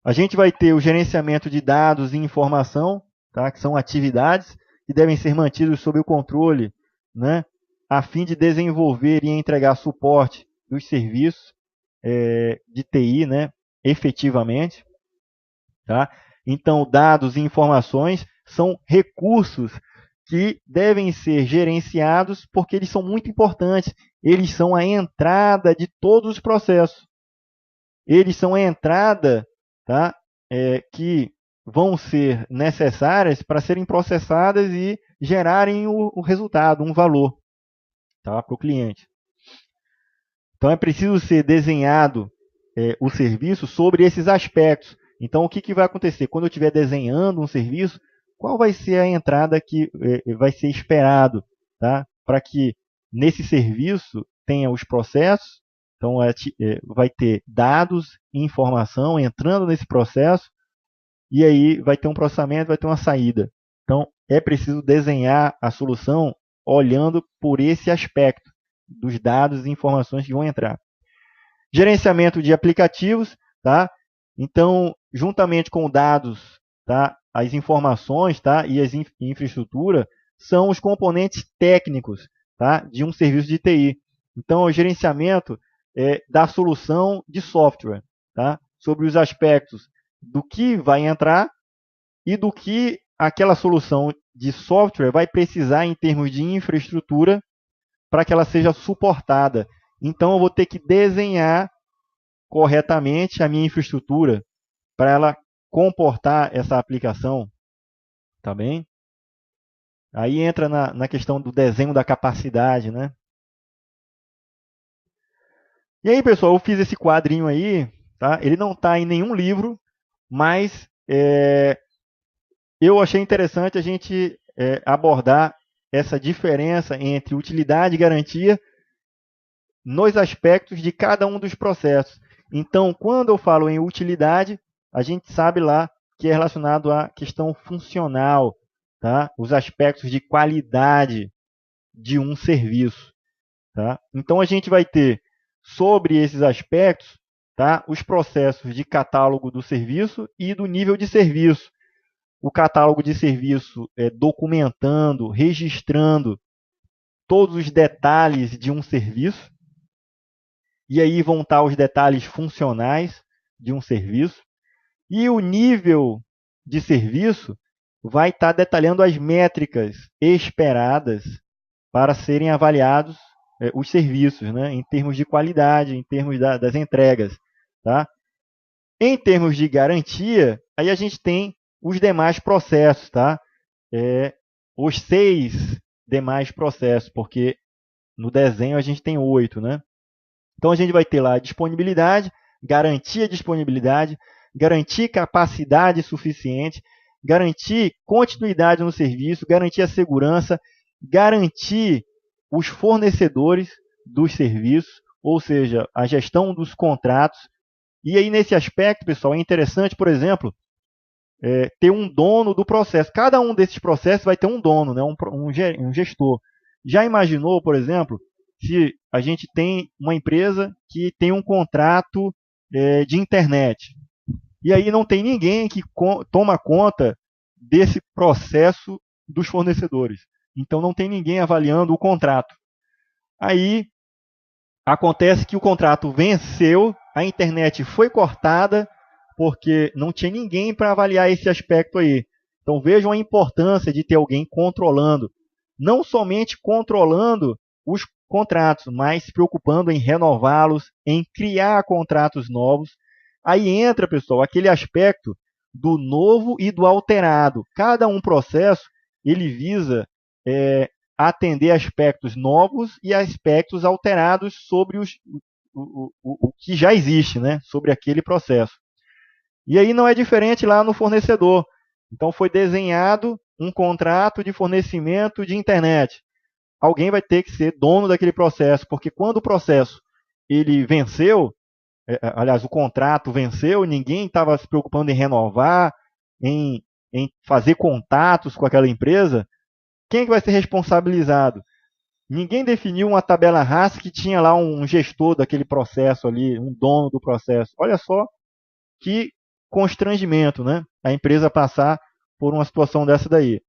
A gente vai ter o gerenciamento de dados e informação, tá? Que são atividades que devem ser mantidas sob o controle, né? A fim de desenvolver e entregar suporte dos serviços de TI, né? Efetivamente. Tá? Então, dados e informações são recursos que devem ser gerenciados porque eles são muito importantes. Eles são a entrada de todos os processos. Eles são a entrada, tá? Que vão ser necessárias para serem processadas e gerarem o resultado, um valor, tá? Para o cliente. Então, é preciso ser desenhado o serviço sobre esses aspectos. Então, o que vai acontecer? Quando eu estiver desenhando um serviço, qual vai ser a entrada que vai ser esperado, tá? Para que nesse serviço tenha os processos, então vai ter dados e informação entrando nesse processo, e aí vai ter um processamento, vai ter uma saída. Então, é preciso desenhar a solução olhando por esse aspecto dos dados e informações que vão entrar. Gerenciamento de aplicativos, tá? Então, juntamente com dados, tá? As informações, tá? E as infraestrutura são os componentes técnicos, tá? De um serviço de TI. Então, o gerenciamento da solução de software, tá? Sobre os aspectos do que vai entrar e do que aquela solução de software vai precisar em termos de infraestrutura para que ela seja suportada. Então, eu vou ter que desenhar corretamente a minha infraestrutura para ela comportar essa aplicação, tá bem? Aí entra na questão do desenho da capacidade, né? E aí, pessoal, eu fiz esse quadrinho aí, tá? Ele não está em nenhum livro, mas eu achei interessante a gente abordar essa diferença entre utilidade e garantia nos aspectos de cada um dos processos. Então, quando eu falo em utilidade, a gente sabe lá que é relacionado à questão funcional, tá? Os aspectos de qualidade de um serviço. Tá? Então, a gente vai ter sobre esses aspectos, tá? Os processos de catálogo do serviço e do nível de serviço. O catálogo de serviço documentando, registrando todos os detalhes de um serviço. E aí vão estar os detalhes funcionais de um serviço. E o nível de serviço vai estar detalhando as métricas esperadas para serem avaliados os serviços, né, em termos de qualidade, em termos das entregas. Tá? Em termos de garantia, aí a gente tem os demais processos, tá? Os 6 demais processos, porque no desenho a gente tem 8, né? Então, a gente vai ter lá disponibilidade, garantir a disponibilidade, garantir capacidade suficiente, garantir continuidade no serviço, garantir a segurança, garantir os fornecedores dos serviços, ou seja, a gestão dos contratos. E aí, nesse aspecto, pessoal, é interessante, por exemplo, ter um dono do processo. Cada um desses processos vai ter um dono, né? um gestor. Já imaginou, por exemplo, se a gente tem uma empresa que tem um contrato de internet, e aí não tem ninguém que toma conta desse processo dos fornecedores. Então, não tem ninguém avaliando o contrato. Aí, Acontece que o contrato venceu, a internet foi cortada, porque não tinha ninguém para avaliar esse aspecto aí. Então vejam a importância de ter alguém controlando, não somente controlando os contratos, mas se preocupando em renová-los, em criar contratos novos. Aí entra, pessoal, aquele aspecto do novo e do alterado. Cada um processo ele visa atender aspectos novos e aspectos alterados sobre o que já existe, né? Sobre aquele processo. E aí não é diferente lá no fornecedor. Então foi desenhado um contrato de fornecimento de internet. Alguém vai ter que ser dono daquele processo, porque quando o processo ele venceu, aliás, o contrato venceu, ninguém estava se preocupando em renovar, em fazer contatos com aquela empresa, quem é que vai ser responsabilizado? Ninguém definiu uma tabela RAS que tinha lá um gestor daquele processo ali, um dono do processo. Olha só que constrangimento, né? A empresa passar por uma situação dessa daí.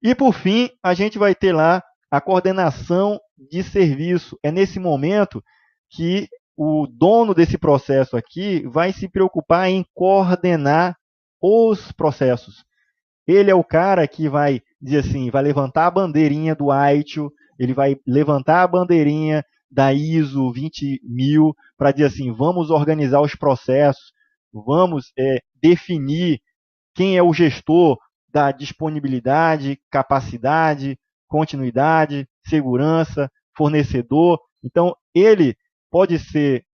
E por fim, a gente vai ter lá a coordenação de serviço. É nesse momento que o dono desse processo aqui vai se preocupar em coordenar os processos. Ele é o cara que vai dizer assim, vai levantar a bandeirinha do ITIL, ele vai levantar a bandeirinha da ISO 20000 para dizer assim, vamos organizar os processos, vamos definir quem é o gestor da disponibilidade, capacidade, continuidade, segurança, fornecedor. Então, ele pode ser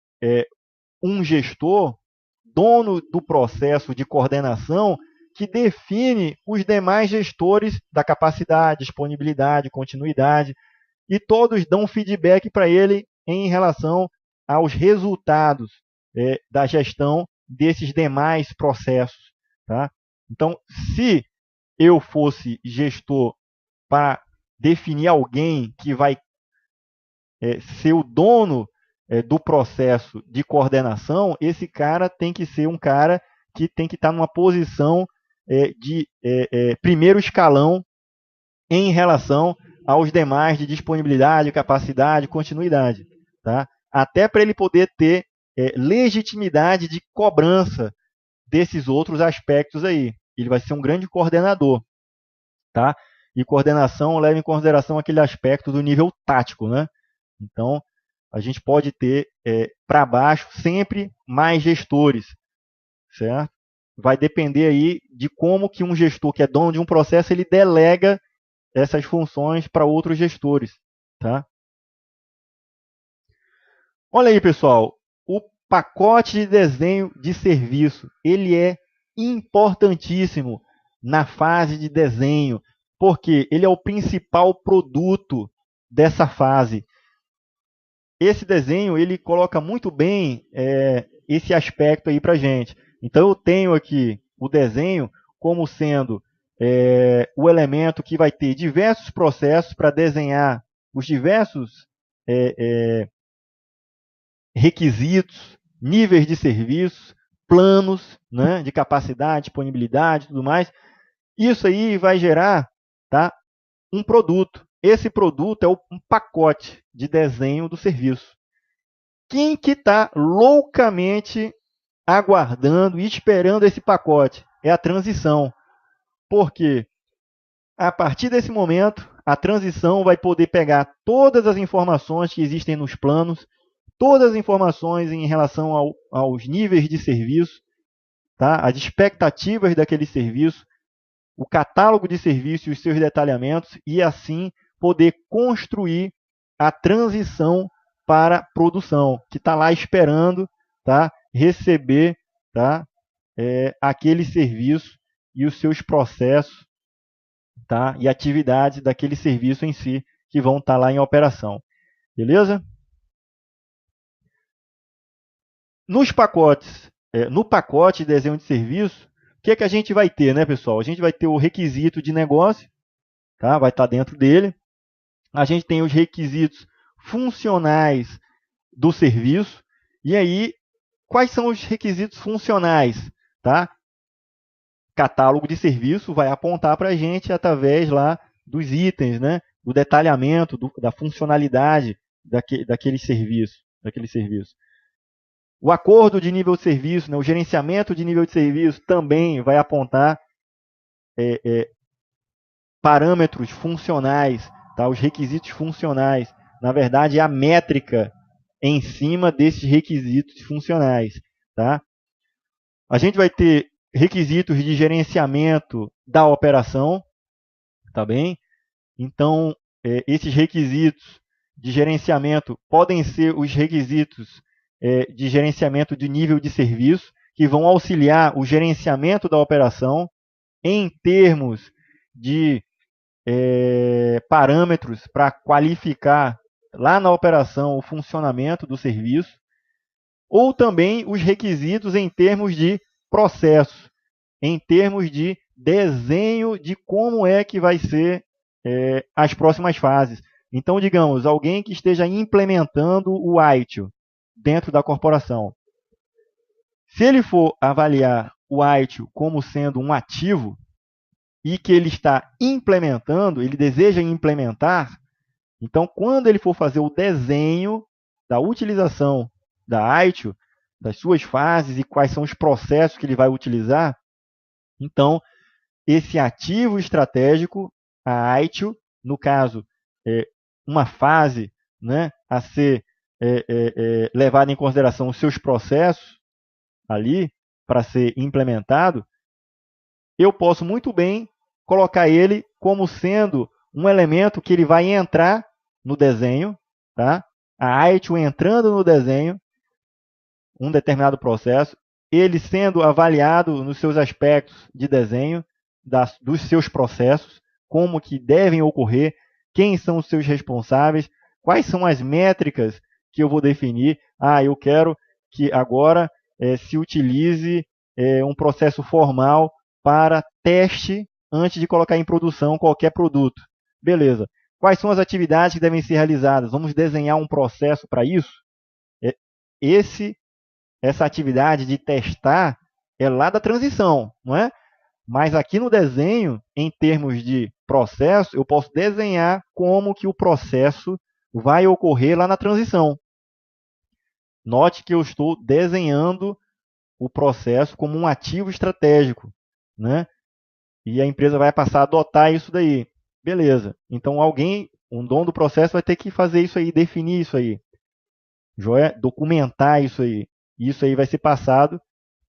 um gestor, dono do processo de coordenação, que define os demais gestores da capacidade, disponibilidade, continuidade, e todos dão feedback para ele em relação aos resultados da gestão desses demais processos. Tá? Então, se eu fosse gestor para definir alguém que vai ser o dono do processo de coordenação, esse cara tem que ser um cara que tem que estar numa posição de primeiro escalão em relação aos demais de disponibilidade, capacidade, continuidade. Tá? Até para ele poder ter legitimidade de cobrança desses outros aspectos aí. Ele vai ser um grande coordenador. Tá? E coordenação leva em consideração aquele aspecto do nível tático. Né? Então, a gente pode ter para baixo sempre mais gestores. Certo? Vai depender aí de como que um gestor que é dono de um processo, ele delega essas funções para outros gestores. Tá? Olha aí, pessoal, o pacote de desenho de serviço, ele é importantíssimo na fase de desenho, porque ele é o principal produto dessa fase. Esse desenho, ele coloca muito bem esse aspecto aí para a gente. Então, eu tenho aqui o desenho como sendo o elemento que vai ter diversos processos para desenhar os diversos requisitos, níveis de serviço, planos, né, de capacidade, disponibilidade e tudo mais. Isso aí vai gerar, tá, um produto. Esse produto é um pacote de desenho do serviço. Quem que está loucamente aguardando e esperando esse pacote? É a transição. Porque a partir desse momento, a transição vai poder pegar todas as informações que existem nos planos, todas as informações em relação aos níveis de serviço, tá? As expectativas daquele serviço, o catálogo de serviços e os seus detalhamentos, e assim poder construir a transição para produção, que está lá esperando, tá, receber, tá, aquele serviço e os seus processos, tá, e atividades daquele serviço em si que vão estar lá em operação. Beleza? Nos pacotes, no pacote de desenho de serviço, o que é que a gente vai ter, né, pessoal? A gente vai ter o requisito de negócio, tá, vai estar dentro dele. A gente tem os requisitos funcionais do serviço. E aí, quais são os requisitos funcionais? Tá? Catálogo de serviço vai apontar para a gente através lá dos itens, né? Do detalhamento, da funcionalidade daquele serviço. O acordo de nível de serviço, né, o gerenciamento de nível de serviço também vai apontar parâmetros funcionais, tá? Os requisitos funcionais. Na verdade, é a métrica em cima desses requisitos funcionais. Tá? A gente vai ter requisitos de gerenciamento da operação, tá bem? Então, esses requisitos de gerenciamento podem ser os requisitos de gerenciamento de nível de serviço, que vão auxiliar o gerenciamento da operação em termos de parâmetros para qualificar lá na operação o funcionamento do serviço, ou também os requisitos em termos de processo, em termos de desenho de como é que vai ser as próximas fases. Então, digamos, alguém que esteja implementando o ITIL dentro da corporação. Se ele for avaliar o ITIL como sendo um ativo e que ele está implementando, ele deseja implementar, então, quando ele for fazer o desenho da utilização da ITIL, das suas fases e quais são os processos que ele vai utilizar, então, esse ativo estratégico, a ITIL, no caso, uma fase, né, a ser levada em consideração os seus processos ali para ser implementado, eu posso muito bem colocar ele como sendo um elemento que ele vai entrar no desenho, tá? A ITIL entrando no desenho, um determinado processo, ele sendo avaliado nos seus aspectos de desenho, dos seus processos, como que devem ocorrer, quem são os seus responsáveis, quais são as métricas que eu vou definir. Eu quero que agora se utilize um processo formal para teste antes de colocar em produção qualquer produto. Beleza. Quais são as atividades que devem ser realizadas? Vamos desenhar um processo para isso? Essa atividade de testar é lá da transição, não é? Mas aqui no desenho, em termos de processo, eu posso desenhar como que o processo vai ocorrer lá na transição. Note que eu estou desenhando o processo como um ativo estratégico, né? E a empresa vai passar a adotar isso daí. Beleza. Então, um dono do processo vai ter que fazer isso aí, definir isso aí. Joia? Documentar isso aí. Isso aí vai ser passado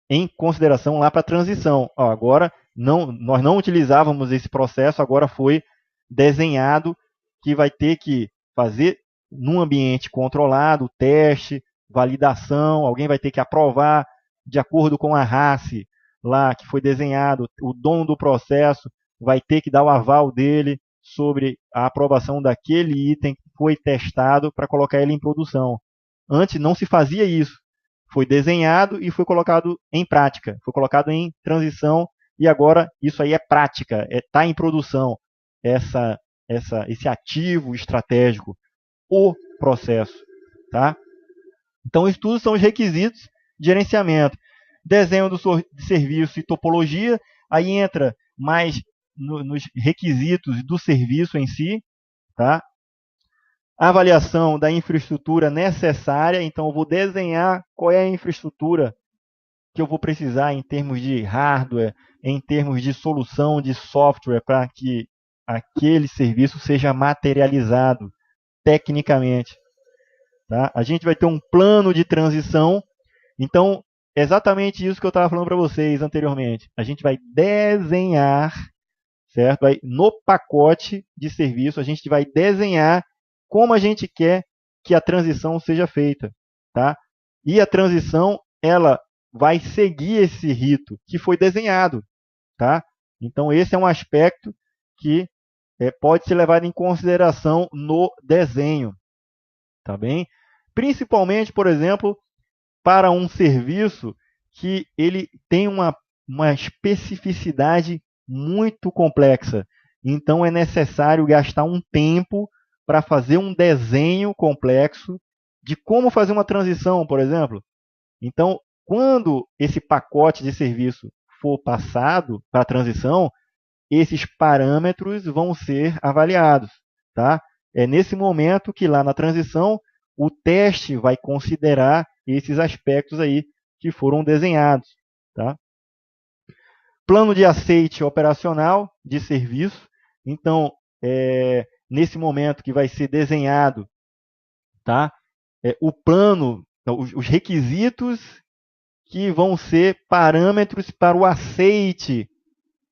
em consideração lá para a transição. Agora, nós não utilizávamos esse processo, agora foi desenhado que vai ter que fazer num ambiente controlado, teste, validação, alguém vai ter que aprovar de acordo com a RACE lá que foi desenhado, o dono do processo vai ter que dar o aval dele sobre a aprovação daquele item que foi testado para colocar ele em produção. Antes não se fazia isso. Foi desenhado e foi colocado em prática, foi colocado em transição e agora isso aí é prática, está em produção, esse ativo estratégico, o processo. Tá? Então, isso tudo são os requisitos de gerenciamento. Desenho de serviço e topologia, aí entra mais nos requisitos do serviço em si, tá? Avaliação da infraestrutura necessária, então eu vou desenhar qual é a infraestrutura que eu vou precisar em termos de hardware, em termos de solução de software para que aquele serviço seja materializado tecnicamente. Tá? A gente vai ter um plano de transição, então exatamente isso que eu estava falando para vocês anteriormente. A gente vai desenhar, certo? No pacote de serviço, a gente vai desenhar como a gente quer que a transição seja feita. Tá? E a transição, ela vai seguir esse rito que foi desenhado. Tá? Então, esse é um aspecto que pode ser levado em consideração no desenho. Tá bem? Principalmente, por exemplo, para um serviço que ele tem uma especificidade muito complexa. Então, é necessário gastar um tempo para fazer um desenho complexo de como fazer uma transição, por exemplo. Então, quando esse pacote de serviço for passado para a transição, esses parâmetros vão ser avaliados. Tá? é nesse momento que lá na transição o teste vai considerar esses aspectos aí que foram desenhados. Tá? Plano de aceite operacional de serviço. Então, nesse momento que vai ser desenhado, tá? O plano, os requisitos que vão ser parâmetros para o aceite,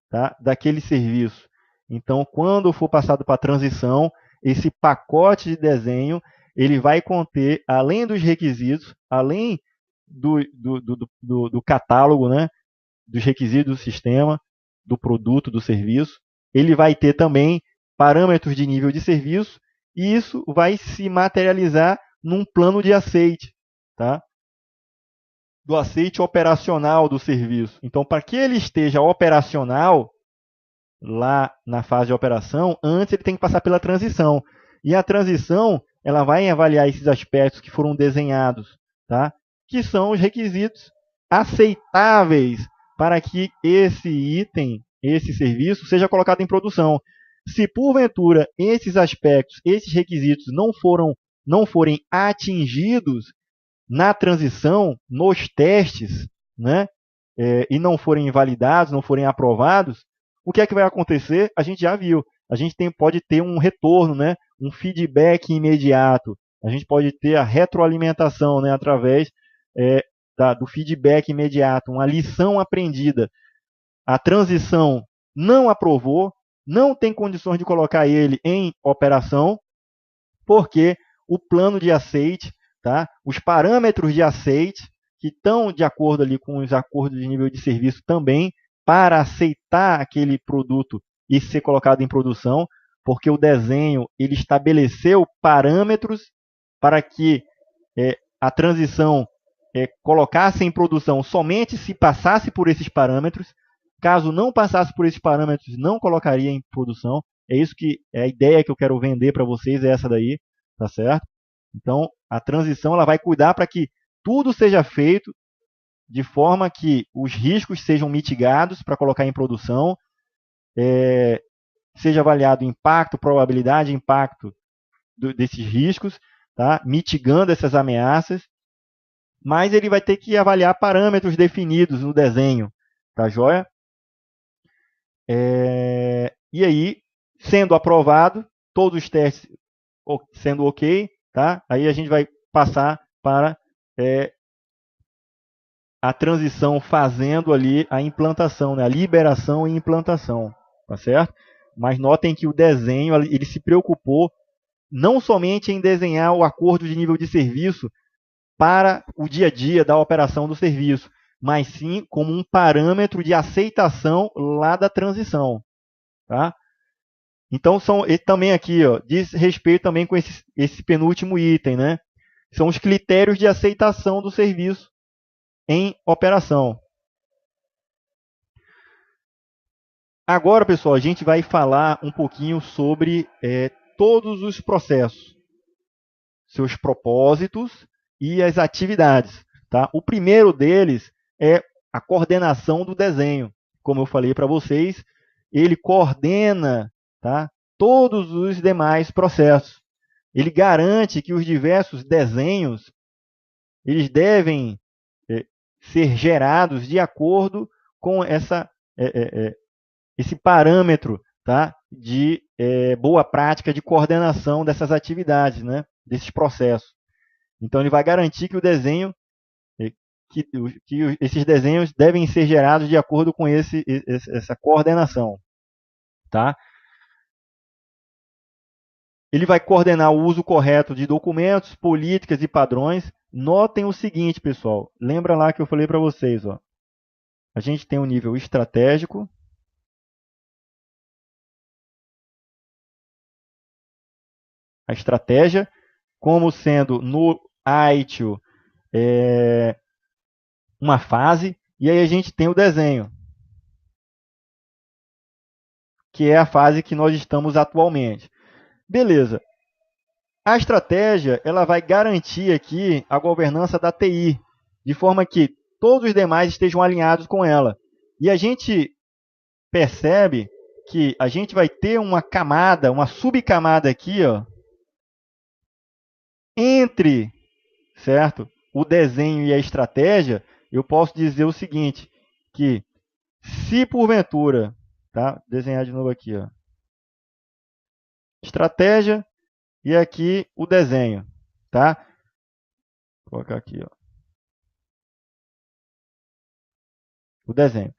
tá, daquele serviço. Então, quando for passado para a transição, esse pacote de desenho ele vai conter, além dos requisitos, além do catálogo, né, dos requisitos do sistema, do produto, do serviço, ele vai ter também parâmetros de nível de serviço, e isso vai se materializar num plano de aceite, tá? Do aceite operacional do serviço. Então, para que ele esteja operacional lá na fase de operação, antes ele tem que passar pela transição. E a transição, ela vai avaliar esses aspectos que foram desenhados, tá? Que são os requisitos aceitáveis para que esse item, esse serviço, seja colocado em produção. Se porventura esses aspectos, esses requisitos não forem atingidos na transição, nos testes, né, e não forem validados, não forem aprovados, o que é que vai acontecer? A gente já viu. A gente pode ter um retorno, né, um feedback imediato. A gente pode ter a retroalimentação, né, através do feedback imediato, uma lição aprendida. A transição não aprovou, não tem condições de colocar ele em operação, porque o plano de aceite, tá? Os parâmetros de aceite, que estão de acordo ali com os acordos de nível de serviço também, para aceitar aquele produto e ser colocado em produção, porque o desenho ele estabeleceu parâmetros para que a transição colocasse em produção somente se passasse por esses parâmetros. Caso não passasse por esses parâmetros, não colocaria em produção. É isso que é a ideia que eu quero vender para vocês, é essa daí, tá certo? Então, a transição ela vai cuidar para que tudo seja feito de forma que os riscos sejam mitigados para colocar em produção, seja avaliado o impacto, probabilidade, impacto desses riscos, tá? Mitigando essas ameaças, mas ele vai ter que avaliar parâmetros definidos no desenho, tá joia? E aí, sendo aprovado, todos os testes sendo ok, tá? Aí a gente vai passar para a transição fazendo ali a implantação, né? A liberação e implantação, tá certo? Mas notem que o desenho ele se preocupou não somente em desenhar o acordo de nível de serviço para o dia a dia da operação do serviço, mas sim como um parâmetro de aceitação lá da transição, tá? Então, também aqui, ó, diz respeito também com esse penúltimo item, né? São os critérios de aceitação do serviço em operação. Agora, pessoal, a gente vai falar um pouquinho sobre todos os processos, seus propósitos e as atividades. Tá? O primeiro deles é a coordenação do desenho. Como eu falei para vocês, ele coordena, tá, todos os demais processos. Ele garante que os diversos desenhos eles devem ser gerados de acordo com esse parâmetro, tá, de boa prática de coordenação dessas atividades, né, desses processos. Então, ele vai garantir que o desenho, que esses desenhos devem ser gerados de acordo com essa coordenação. Tá? Ele vai coordenar o uso correto de documentos, políticas e padrões. Notem o seguinte, pessoal. Lembra lá que eu falei para vocês, ó. A gente tem um nível estratégico. A estratégia, como sendo no ITIL uma fase, e aí a gente tem o desenho, que é a fase que nós estamos atualmente. Beleza. A estratégia ela vai garantir aqui a governança da TI, de forma que todos os demais estejam alinhados com ela. E a gente percebe que a gente vai ter uma camada, uma subcamada aqui, ó, entre, certo, o desenho e a estratégia, eu posso dizer o seguinte, que se porventura, tá? Desenhar de novo aqui, ó. Estratégia e aqui o desenho, tá? Vou colocar aqui, ó. O desenho.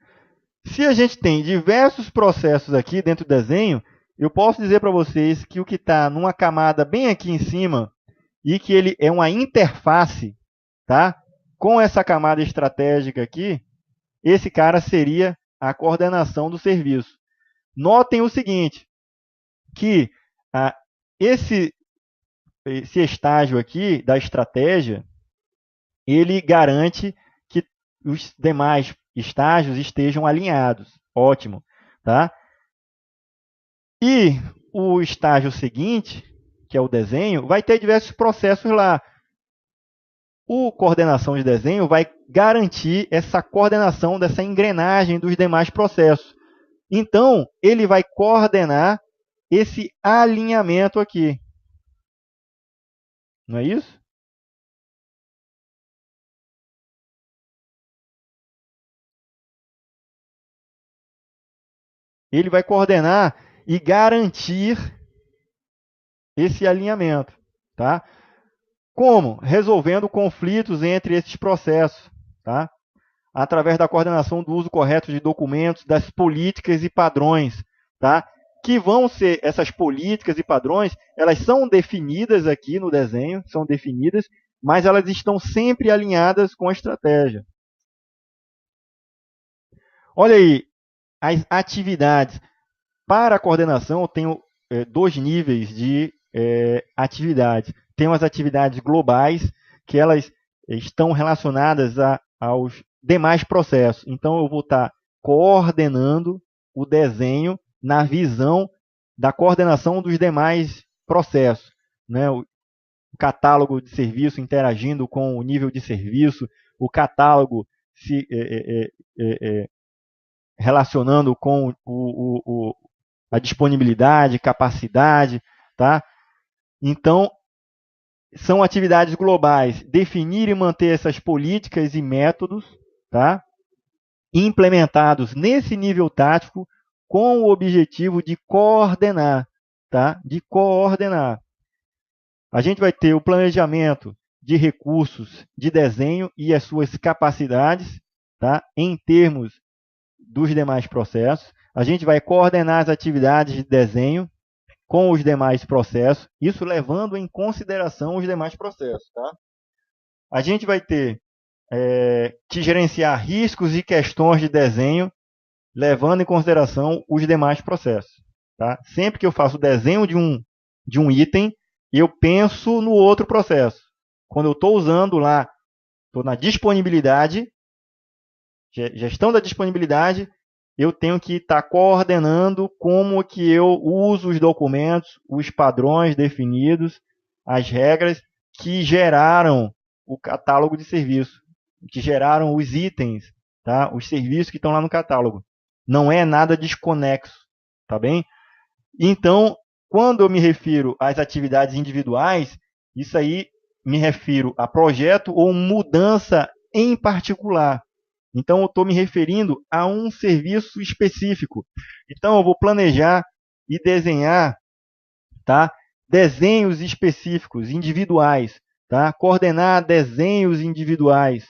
Se a gente tem diversos processos aqui dentro do desenho, eu posso dizer para vocês que o que está numa camada bem aqui em cima e que ele é uma interface, tá? Com essa camada estratégica aqui, esse cara seria a coordenação do serviço. Notem o seguinte, que esse estágio aqui da estratégia, ele garante que os demais estágios estejam alinhados. Ótimo, tá? E o estágio seguinte, que é o desenho, vai ter diversos processos lá. O coordenação de desenho vai garantir essa coordenação dessa engrenagem dos demais processos. Então, ele vai coordenar esse alinhamento aqui. Não é isso? Ele vai coordenar e garantir esse alinhamento, tá? Como? Resolvendo conflitos entre esses processos, tá? Através da coordenação do uso correto de documentos, das políticas e padrões, tá? Que vão ser essas políticas e padrões, elas são definidas aqui no desenho, são definidas, mas elas estão sempre alinhadas com a estratégia. Olha aí, as atividades. Para a coordenação, eu tenho dois níveis de atividades. Tem as atividades globais, que elas estão relacionadas aos demais processos. Então, eu vou estar coordenando o desenho na visão da coordenação dos demais processos, né? O catálogo de serviço interagindo com o nível de serviço, o catálogo se relacionando com a disponibilidade, capacidade, tá? Então, são atividades globais. Definir e manter essas políticas e métodos, tá? Implementados nesse nível tático com o objetivo de coordenar, tá? De coordenar. A gente vai ter o planejamento de recursos de desenho e as suas capacidades, tá? Em termos dos demais processos. A gente vai coordenar as atividades de desenho com os demais processos, isso levando em consideração os demais processos. Tá? A gente vai ter que gerenciar riscos e questões de desenho, levando em consideração os demais processos. Tá? Sempre que eu faço o desenho de um item, eu penso no outro processo. Quando eu estou usando lá, estou na disponibilidade, gestão da disponibilidade, eu tenho que estar coordenando como que eu uso os documentos, os padrões definidos, as regras que geraram o catálogo de serviço, que geraram os itens, tá? Os serviços que estão lá no catálogo. Não é nada desconexo, tá bem? Então, quando eu me refiro às atividades individuais, isso aí me refiro a projeto ou mudança em particular. Então, eu estou me referindo a um serviço específico. Então, eu vou planejar e desenhar, tá? Desenhos específicos, individuais. Tá? Coordenar desenhos individuais.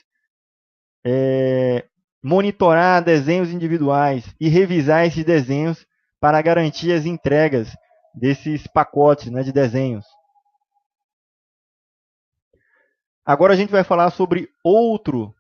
Monitorar desenhos individuais e revisar esses desenhos para garantir as entregas desses pacotes, né, de desenhos. Agora a gente vai falar sobre outro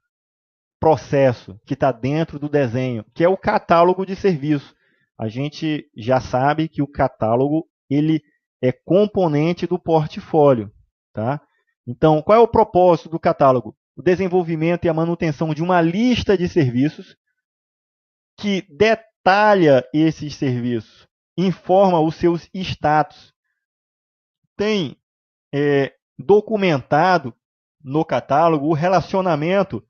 processo que está dentro do desenho, que é o catálogo de serviço. A gente já sabe que o catálogo ele é componente do portfólio. Tá? Então, qual é o propósito do catálogo? O desenvolvimento e a manutenção de uma lista de serviços que detalha esses serviços, informa os seus status. Tem documentado no catálogo o relacionamento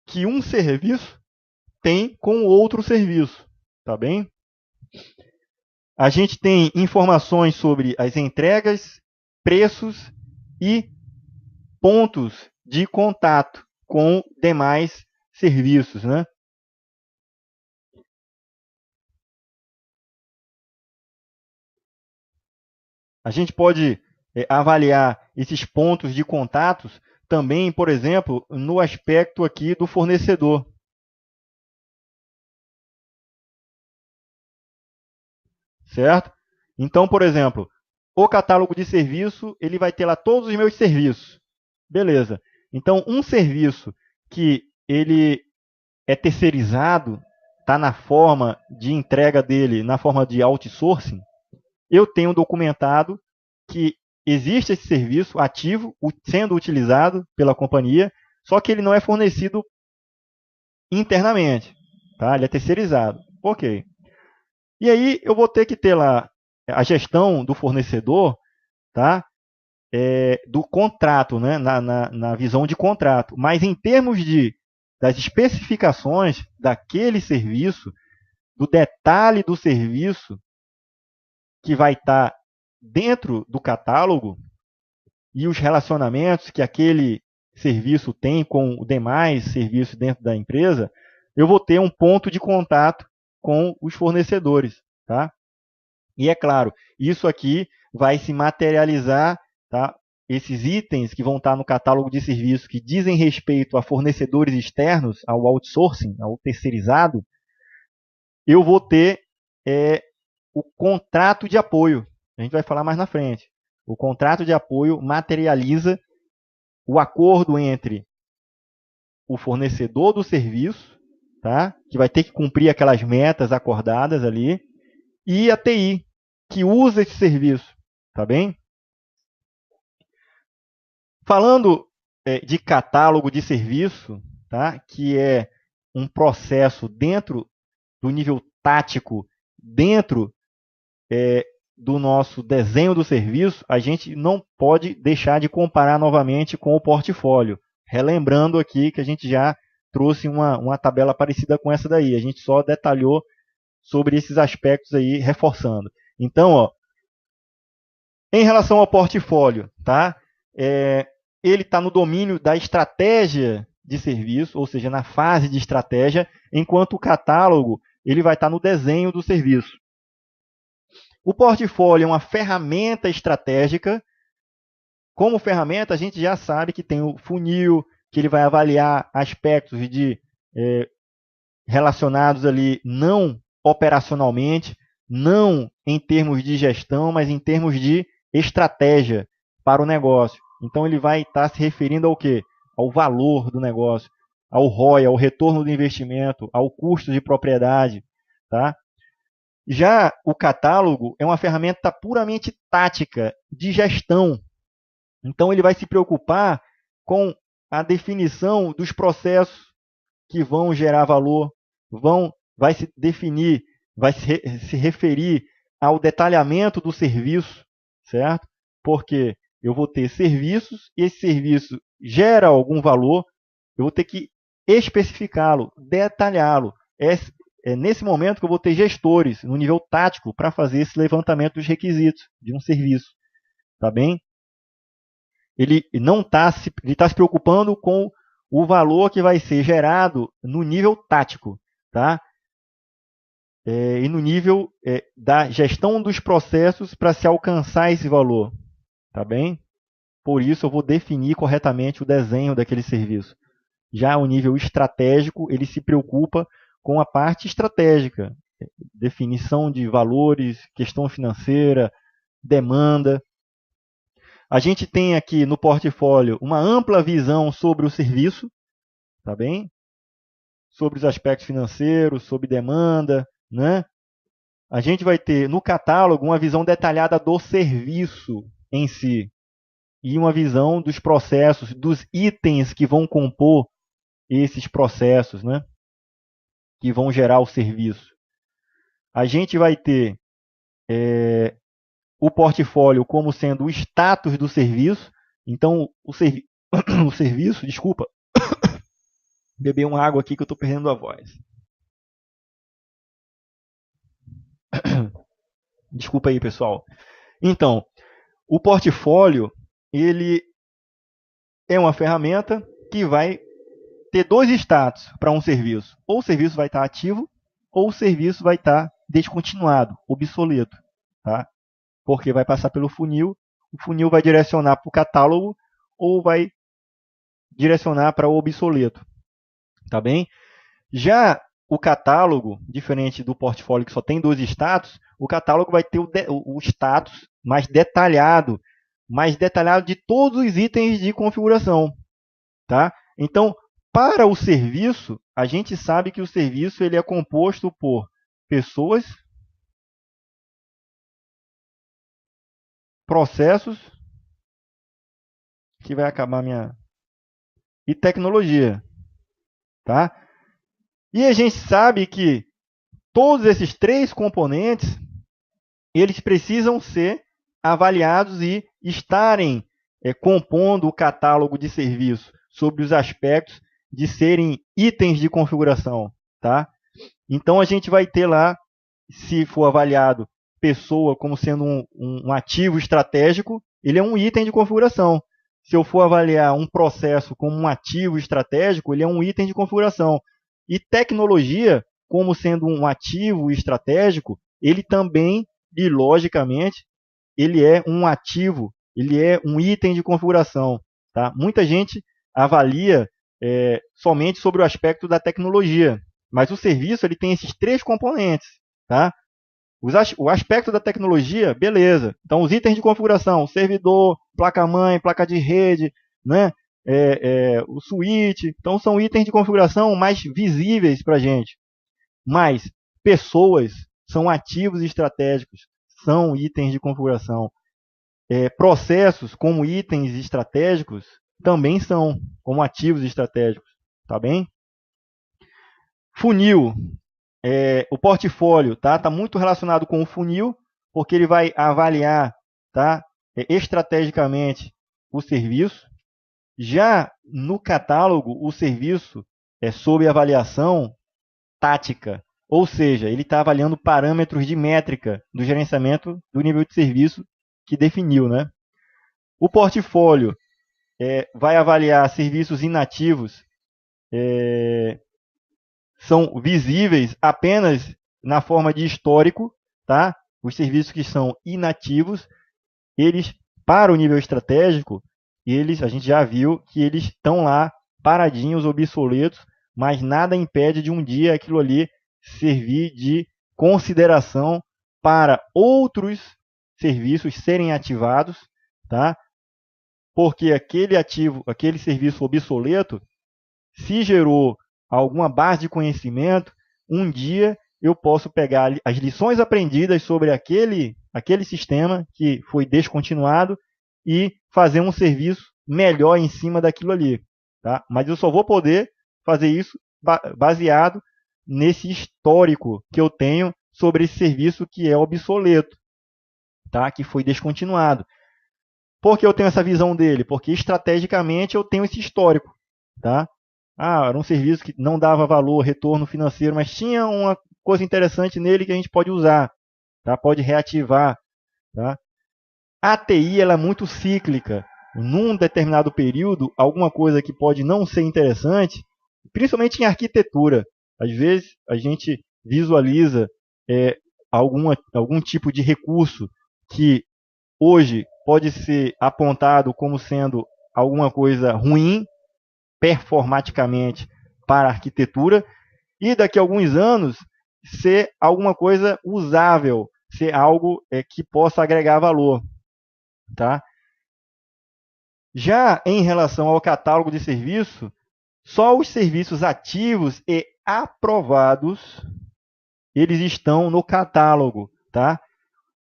que um serviço tem com outro serviço, tá bem? A gente tem informações sobre as entregas, preços e pontos de contato com demais serviços, né? A gente pode avaliar esses pontos de contatos também, por exemplo, no aspecto aqui do fornecedor. Certo? Então, por exemplo, o catálogo de serviço, ele vai ter lá todos os meus serviços. Beleza. Então, um serviço que ele é terceirizado, está na forma de entrega dele, na forma de outsourcing, eu tenho documentado que existe esse serviço ativo, sendo utilizado pela companhia, só que ele não é fornecido internamente. Tá? Ele é terceirizado. Ok. E aí eu vou ter que ter lá a gestão do fornecedor, tá? Do contrato, né? Na visão de contrato. Mas em termos das especificações daquele serviço, do detalhe do serviço que vai estar dentro do catálogo e os relacionamentos que aquele serviço tem com os demais serviços dentro da empresa, eu vou ter um ponto de contato com os fornecedores, tá? E é claro, isso aqui vai se materializar, tá? Esses itens que vão estar no catálogo de serviços que dizem respeito a fornecedores externos, ao outsourcing, ao terceirizado, eu vou ter o contrato de apoio. A gente vai falar mais na frente. O contrato de apoio materializa o acordo entre o fornecedor do serviço, tá? Que vai ter que cumprir aquelas metas acordadas ali, e a TI, que usa esse serviço, tá bem? Falando de catálogo de serviço, tá? Que é um processo dentro do nível tático, dentro do nosso desenho do serviço, a gente não pode deixar de comparar novamente com o portfólio. Relembrando aqui que a gente já trouxe uma tabela parecida com essa daí. A gente só detalhou sobre esses aspectos aí, reforçando. Então, ó, em relação ao portfólio, tá? Ele está no domínio da estratégia de serviço, ou seja, na fase de estratégia, enquanto o catálogo ele vai estar no desenho do serviço. O portfólio é uma ferramenta estratégica. Como ferramenta, a gente já sabe que tem o funil, que ele vai avaliar aspectos relacionados ali não operacionalmente, não em termos de gestão, mas em termos de estratégia para o negócio. Então ele vai estar se referindo ao quê? Ao valor do negócio, ao ROI, ao retorno do investimento, ao custo de propriedade, tá? Já o catálogo é uma ferramenta puramente tática de gestão. Então ele vai se preocupar com a definição dos processos que vão gerar valor, vai se definir, vai se referir ao detalhamento do serviço, certo? Porque eu vou ter serviços e esse serviço gera algum valor, eu vou ter que especificá-lo, detalhá-lo. É nesse momento que eu vou ter gestores no nível tático para fazer esse levantamento dos requisitos de um serviço, tá bem? Ele não está ele tá se preocupando com o valor que vai ser gerado no nível tático, tá? E no nível da gestão dos processos para se alcançar esse valor, tá bem? Por isso eu vou definir corretamente o desenho daquele serviço. Já o nível estratégico, ele se preocupa com a parte estratégica, definição de valores, questão financeira, demanda. A gente tem aqui no portfólio uma ampla visão sobre o serviço, tá bem? Sobre os aspectos financeiros, sobre demanda, né? A gente vai ter no catálogo uma visão detalhada do serviço em si e uma visão dos processos, dos itens que vão compor esses processos, né? Que vão gerar o serviço. A gente vai ter o portfólio como sendo o status do serviço. Então, o serviço, desculpa, beber uma água aqui que eu estou perdendo a voz. Desculpa aí, pessoal. Então, o portfólio, ele é uma ferramenta que vai ter dois status para um serviço. Ou o serviço vai estar ativo, ou o serviço vai estar descontinuado, obsoleto. Tá? Porque vai passar pelo funil, o funil vai direcionar para o catálogo ou vai direcionar para o obsoleto. Tá bem? Já o catálogo, diferente do portfólio que só tem dois status, o catálogo vai ter o status mais detalhado de todos os itens de configuração. Tá? Então, para o serviço, a gente sabe que o serviço ele é composto por pessoas, processos, que vai acabar e tecnologia. Tá? E a gente sabe que todos esses três componentes, eles precisam ser avaliados e estarem compondo o catálogo de serviço sobre os aspectos de serem itens de configuração. Tá? Então, a gente vai ter lá, se for avaliado pessoa como sendo um ativo estratégico, ele é um item de configuração. Se eu for avaliar um processo como um ativo estratégico, ele é um item de configuração. E tecnologia, como sendo um ativo estratégico, ele também, e logicamente, ele é um ativo, ele é um item de configuração. Tá? Muita gente avalia somente sobre o aspecto da tecnologia, mas o serviço ele tem esses três componentes. Tá? O aspecto da tecnologia, beleza. Então, os itens de configuração, servidor, placa-mãe, placa de rede, né? O switch. Então, são itens de configuração mais visíveis para a gente. Mas pessoas são ativos estratégicos, são itens de configuração. Processos como itens estratégicos também são como ativos estratégicos. Tá bem? Funil. O portfólio tá muito relacionado com o funil, porque ele vai avaliar estrategicamente o serviço. Já no catálogo, o serviço é sob avaliação tática, ou seja, ele está avaliando parâmetros de métrica do gerenciamento do nível de serviço que definiu. Né? O portfólio vai avaliar serviços inativos, são visíveis apenas na forma de histórico, tá? Os serviços que são inativos, eles, para o nível estratégico, a gente já viu que eles estão lá paradinhos, obsoletos, mas nada impede de um dia aquilo ali servir de consideração para outros serviços serem ativados, tá? Porque aquele serviço obsoleto, se gerou alguma base de conhecimento, um dia eu posso pegar as lições aprendidas sobre aquele sistema que foi descontinuado e fazer um serviço melhor em cima daquilo ali. Tá? Mas eu só vou poder fazer isso baseado nesse histórico que eu tenho sobre esse serviço que é obsoleto, tá? Que foi descontinuado. Por que eu tenho essa visão dele? Porque estrategicamente eu tenho esse histórico. Tá? Era um serviço que não dava valor, retorno financeiro, mas tinha uma coisa interessante nele que a gente pode usar, tá? Pode reativar. Tá? A TI ela é muito cíclica. Num determinado período, alguma coisa que pode não ser interessante, principalmente em arquitetura. Às vezes, a gente visualiza algum tipo de recurso que hoje pode ser apontado como sendo alguma coisa ruim, performaticamente para a arquitetura, e daqui a alguns anos ser alguma coisa usável, ser algo que possa agregar valor. Tá? Já em relação ao catálogo de serviço, só os serviços ativos e aprovados eles estão no catálogo. Tá?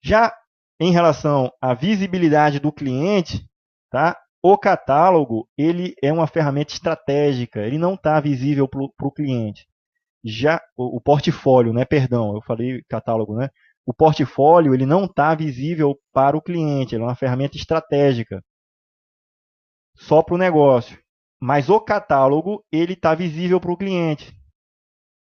Já em relação à visibilidade do cliente, tá? O catálogo ele é uma ferramenta estratégica, ele não está visível para o cliente. Já o portfólio, né? Perdão, eu falei catálogo, né? O portfólio ele não está visível para o cliente, ele é uma ferramenta estratégica, só para o negócio. Mas o catálogo ele está visível para o cliente.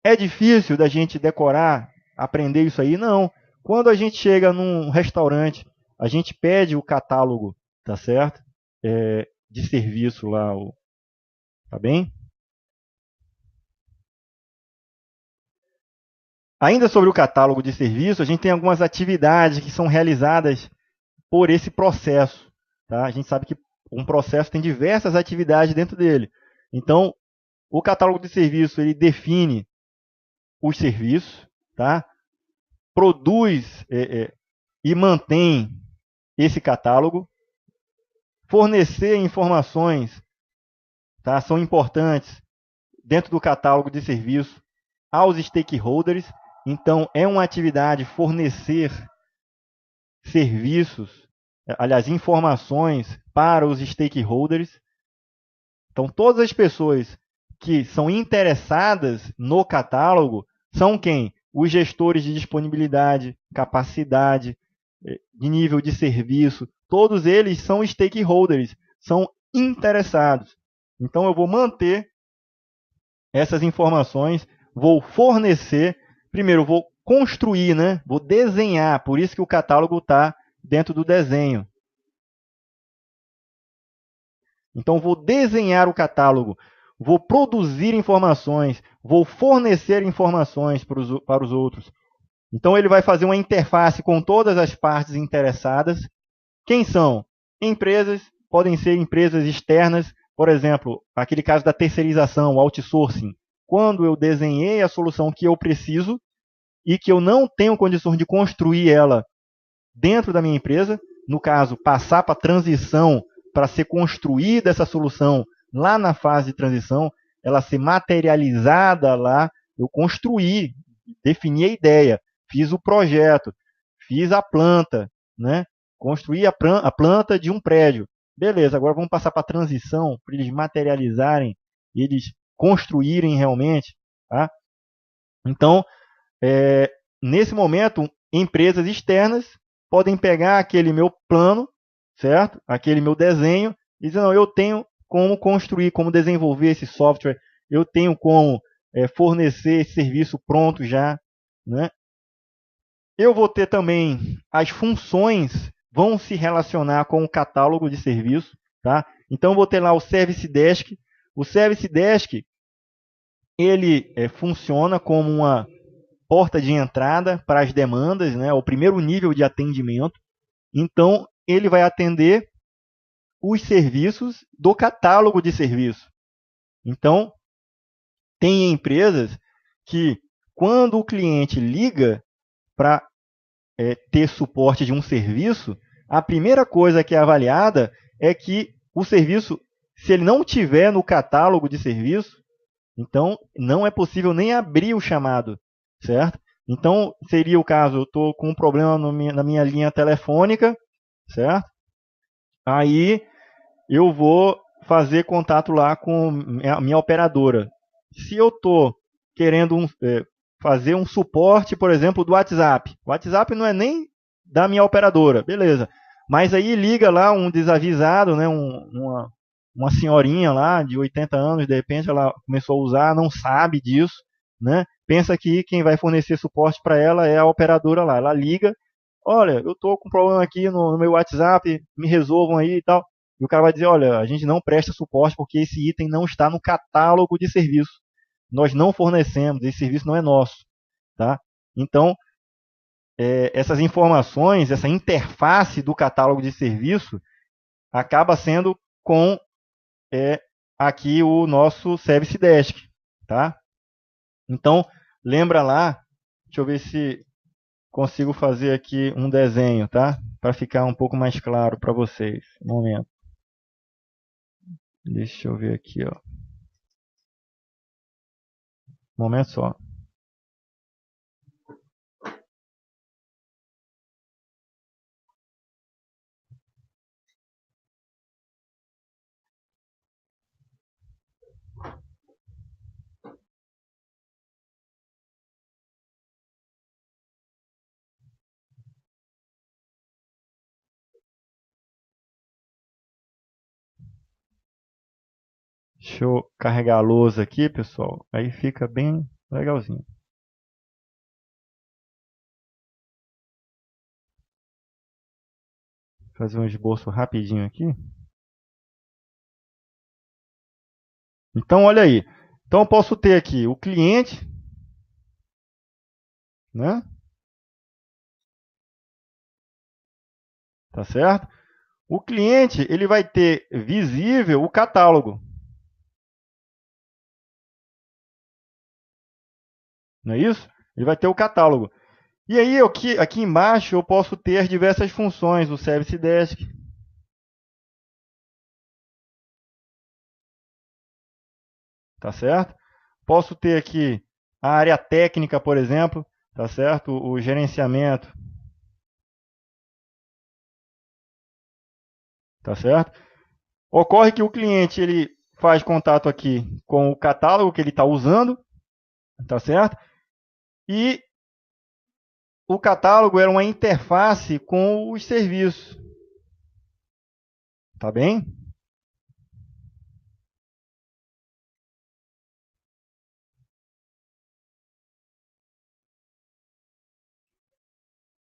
É difícil da gente decorar, aprender isso aí? Não. Quando a gente chega num restaurante, a gente pede o catálogo, tá certo? de serviço lá, tá bem? Ainda sobre o catálogo de serviço, a gente tem algumas atividades que são realizadas por esse processo. Tá? A gente sabe que um processo tem diversas atividades dentro dele. Então, o catálogo de serviço ele define os serviços, tá? Produz e mantém esse catálogo, fornecer informações, tá? São importantes dentro do catálogo de serviço aos stakeholders. Então, é uma atividade fornecer serviços, aliás, informações para os stakeholders. Então, todas as pessoas que são interessadas no catálogo são quem? Os gestores de disponibilidade, capacidade, de nível de serviço, todos eles são stakeholders, são interessados. Então, eu vou manter essas informações, vou fornecer, primeiro, eu vou construir, né? Vou desenhar, por isso que o catálogo está dentro do desenho. Então, vou desenhar o catálogo, vou produzir informações, vou fornecer informações para os outros. Então, ele vai fazer uma interface com todas as partes interessadas. Quem são? Empresas, podem ser empresas externas, por exemplo, aquele caso da terceirização, o outsourcing. Quando eu desenhei a solução que eu preciso e que eu não tenho condições de construir ela dentro da minha empresa, no caso, passar para a transição para ser construída essa solução lá na fase de transição, ela ser materializada lá, eu construí, defini a ideia, fiz o projeto, fiz a planta, né? Construí a planta de um prédio. Beleza, agora vamos passar para a transição, para eles materializarem, eles construírem realmente. Tá? Então, nesse momento, empresas externas podem pegar aquele meu plano, certo? Aquele meu desenho, e dizer, não, eu tenho como construir, como desenvolver esse software, eu tenho como fornecer esse serviço pronto já, né? Eu vou ter também as funções vão se relacionar com o catálogo de serviço, tá? Então eu vou ter lá o Service Desk. O Service Desk ele funciona como uma porta de entrada para as demandas, né? O primeiro nível de atendimento. Então ele vai atender os serviços do catálogo de serviço. Então tem empresas que quando o cliente liga para ter suporte de um serviço, a primeira coisa que é avaliada é que o serviço, se ele não tiver no catálogo de serviço, então não é possível nem abrir o chamado, certo? Então seria o caso, eu estou com um problema na minha linha telefônica, certo? Aí eu vou fazer contato lá com a minha operadora. Se eu estou querendo fazer um suporte, por exemplo, do WhatsApp. O WhatsApp não é nem da minha operadora, beleza. Mas aí liga lá um desavisado, né, uma senhorinha lá de 80 anos, de repente ela começou a usar, não sabe disso, né? Pensa que quem vai fornecer suporte para ela é a operadora lá. Ela liga, olha, eu estou com um problema aqui no meu WhatsApp, me resolvam aí e tal. E o cara vai dizer, olha, a gente não presta suporte porque esse item não está no catálogo de serviço. Nós não fornecemos, esse serviço não é nosso. Tá? Então, essas informações, essa interface do catálogo de serviço acaba sendo com aqui o nosso Service Desk. Tá? Então, lembra lá, deixa eu ver se consigo fazer aqui um desenho, tá? Para ficar um pouco mais claro para vocês. Um momento. Deixa eu ver aqui, ó. Um momento só. Deixa eu carregar a lousa aqui, pessoal. Aí fica bem legalzinho. Fazer um esboço rapidinho aqui. Então, olha aí. Então, eu posso ter aqui o cliente, né? Tá certo? O cliente, ele vai ter visível o catálogo. Não é isso? Ele vai ter o catálogo. E aí, aqui embaixo, eu posso ter diversas funções, o Service Desk. Tá certo? Posso ter aqui a área técnica, por exemplo, tá certo? O gerenciamento, tá certo? Ocorre que o cliente ele faz contato aqui com o catálogo que ele está usando, tá certo? E o catálogo era uma interface com os serviços, tá bem?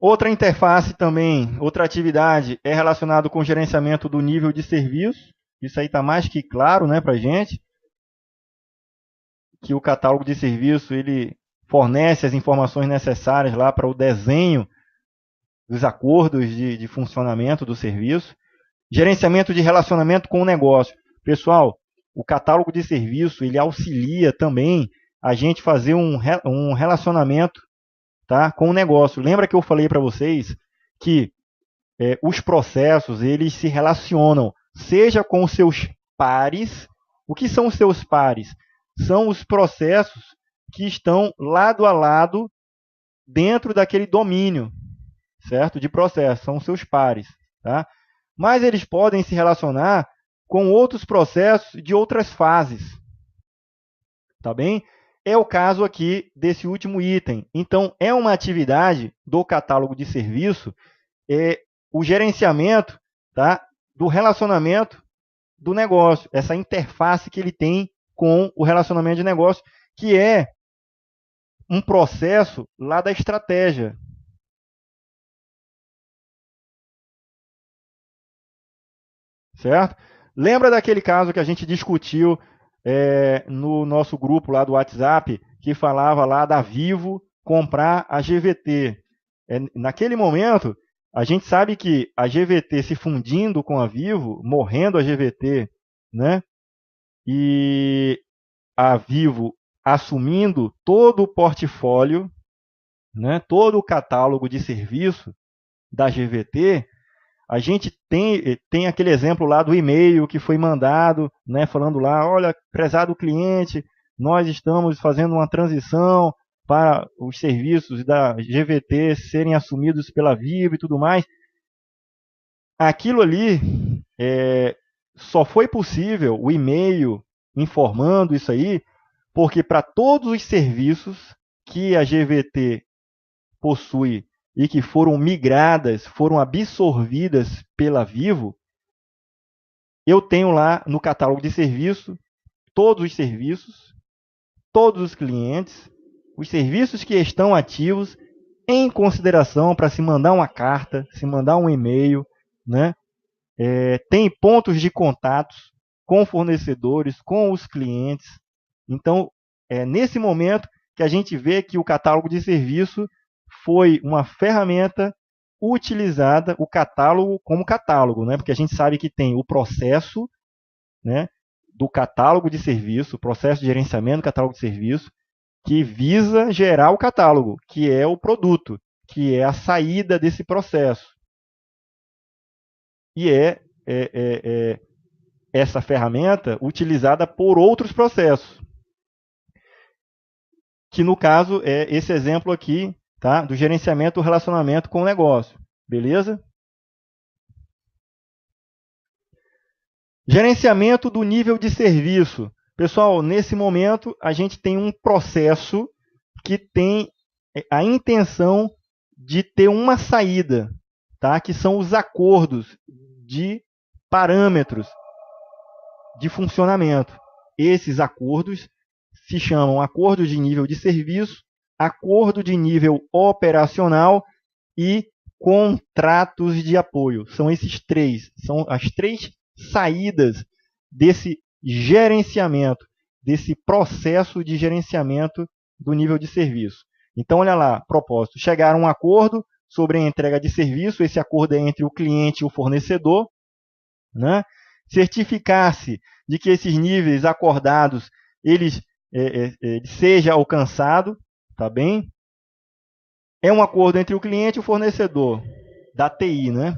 Outra interface também, outra atividade é relacionada com o gerenciamento do nível de serviço. Isso aí está mais que claro, né, para a gente, que o catálogo de serviço ele fornece as informações necessárias lá para o desenho dos acordos de funcionamento do serviço. Gerenciamento de relacionamento com o negócio. Pessoal, o catálogo de serviço ele auxilia também a gente fazer um relacionamento, tá, com o negócio. Lembra que eu falei para vocês que os processos eles se relacionam, seja com os seus pares. O que são os seus pares? São os processos que estão lado a lado dentro daquele domínio, certo? De processo, são os seus pares, tá? Mas eles podem se relacionar com outros processos de outras fases, tá bem? É o caso aqui desse último item. Então, é uma atividade do catálogo de serviço, o gerenciamento, tá, do relacionamento do negócio, essa interface que ele tem com o relacionamento de negócio, que é um processo lá da estratégia. Certo? Lembra daquele caso que a gente discutiu no nosso grupo lá do WhatsApp, que falava lá da Vivo comprar a GVT? Naquele momento, a gente sabe que a GVT se fundindo com a Vivo, morrendo a GVT, né? E a Vivo assumindo todo o portfólio, né? Todo o catálogo de serviço da GVT, a gente tem aquele exemplo lá do e-mail que foi mandado, né, falando lá, olha, prezado cliente, nós estamos fazendo uma transição para os serviços da GVT serem assumidos pela Vivo e tudo mais. Aquilo ali só foi possível, o e-mail informando isso aí, porque para todos os serviços que a GVT possui e que foram migradas, foram absorvidas pela Vivo, eu tenho lá no catálogo de serviço todos os serviços, todos os clientes, os serviços que estão ativos em consideração para se mandar uma carta, se mandar um e-mail, né? Tem pontos de contatos com fornecedores, com os clientes. Então, é nesse momento que a gente vê que o catálogo de serviço foi uma ferramenta utilizada, o catálogo como catálogo, né? Porque a gente sabe que tem o processo, né, do catálogo de serviço, o processo de gerenciamento do catálogo de serviço, que visa gerar o catálogo, que é o produto, que é a saída desse processo. E essa ferramenta utilizada por outros processos, que no caso é esse exemplo aqui, tá, do gerenciamento do relacionamento com o negócio. Beleza? Gerenciamento do nível de serviço. Pessoal, nesse momento a gente tem um processo que tem a intenção de ter uma saída, tá? Que são os acordos de parâmetros de funcionamento. Esses acordos se chamam acordo de nível de serviço, acordo de nível operacional e contratos de apoio. São esses três, são as três saídas desse gerenciamento. desse processo de gerenciamento do nível de serviço. Então, olha lá, propósito, chegar a um acordo sobre a entrega de serviço, esse acordo é entre o cliente e o fornecedor, né? Certificar-se de que esses níveis acordados, eles seja alcançado, tá bem? É um acordo entre o cliente e o fornecedor da TI, né?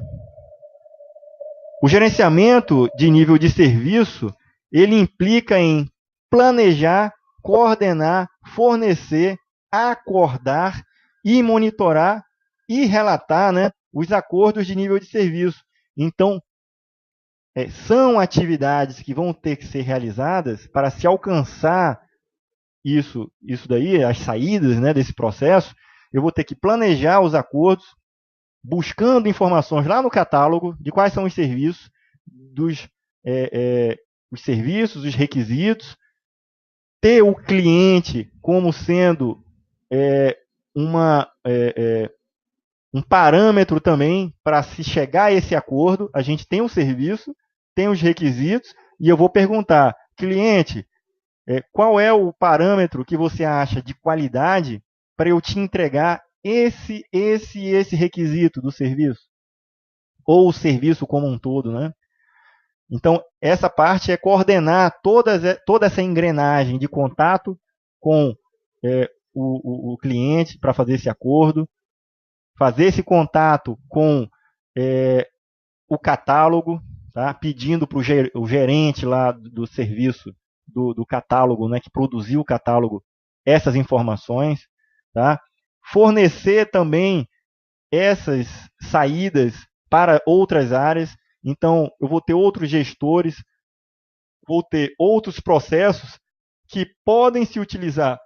O gerenciamento de nível de serviço, ele implica em planejar, coordenar, fornecer, acordar e monitorar e relatar, né, os acordos de nível de serviço. Então, são atividades que vão ter que ser realizadas para se alcançar isso daí, as saídas, né, desse processo. Eu vou ter que planejar os acordos, buscando informações lá no catálogo de quais são os serviços, os serviços, os requisitos, ter o cliente como sendo um parâmetro também para se chegar a esse acordo. A gente tem o serviço, tem os requisitos, e eu vou perguntar, cliente, qual é o parâmetro que você acha de qualidade para eu te entregar esse requisito do serviço? Ou o serviço como um todo, né? Então, essa parte é coordenar toda essa engrenagem de contato com o cliente para fazer esse acordo, fazer esse contato com o catálogo, tá? Pedindo para o gerente lá do serviço, do catálogo, né, que produziu o catálogo, essas informações, tá? Fornecer também essas saídas para outras áreas. Então, eu vou ter outros gestores, vou ter outros processos que podem se utilizar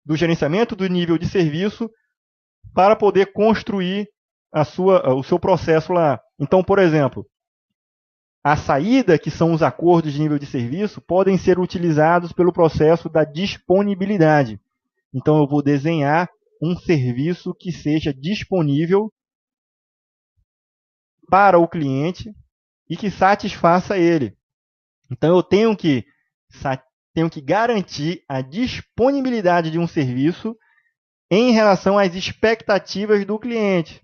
do gerenciamento do nível de serviço para poder construir o seu processo lá. Então, por exemplo, a saída, que são os acordos de nível de serviço, podem ser utilizados pelo processo da disponibilidade. Então, eu vou desenhar um serviço que seja disponível para o cliente e que satisfaça ele. Então, eu tenho que garantir a disponibilidade de um serviço em relação às expectativas do cliente,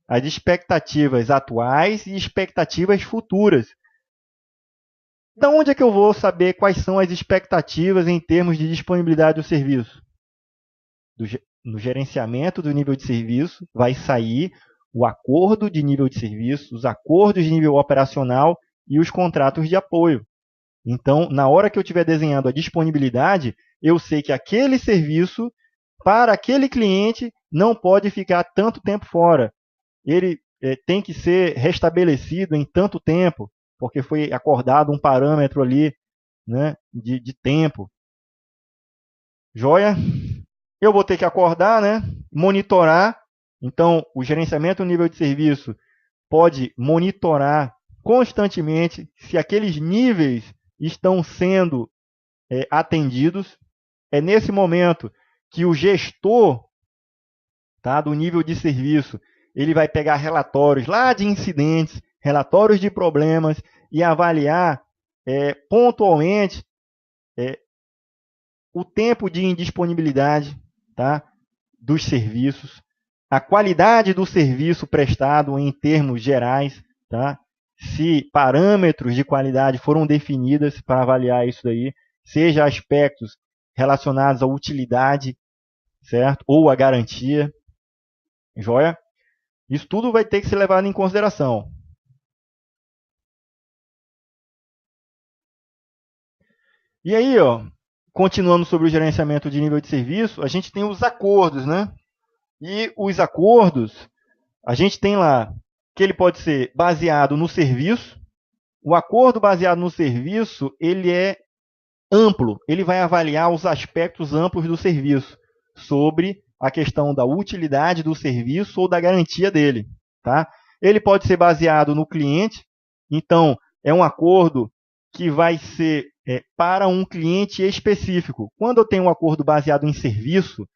as expectativas atuais e expectativas futuras. Então, onde é que eu vou saber quais são as expectativas em termos de disponibilidade do serviço? No gerenciamento do nível de serviço, vai sair o acordo de nível de serviço, os acordos de nível operacional e os contratos de apoio. Então, na hora que eu estiver desenhando a disponibilidade, eu sei que aquele serviço, para aquele cliente, não pode ficar tanto tempo fora. Ele tem que ser restabelecido em tanto tempo, porque foi acordado um parâmetro ali, né, de tempo. Joia? Eu vou ter que acordar, né, monitorar. Então, o gerenciamento do nível de serviço pode monitorar constantemente se aqueles níveis estão sendo atendidos. É nesse momento que o gestor, tá, do nível de serviço, ele vai pegar relatórios lá de incidentes, relatórios de problemas e avaliar pontualmente o tempo de indisponibilidade, tá, dos serviços, a qualidade do serviço prestado em termos gerais, tá? Se parâmetros de qualidade foram definidos para avaliar isso daí, seja aspectos relacionados à utilidade, certo? Ou à garantia, joia? Isso tudo vai ter que ser levado em consideração. E aí, ó, continuando sobre o gerenciamento de nível de serviço, a gente tem os acordos, né? E os acordos, a gente tem lá que ele pode ser baseado no serviço. O acordo baseado no serviço, ele é amplo. Ele vai avaliar os aspectos amplos do serviço, sobre a questão da utilidade do serviço ou da garantia dele, tá? Ele pode ser baseado no cliente. Então, é um acordo que vai ser para um cliente específico. Quando eu tenho um acordo baseado em serviço,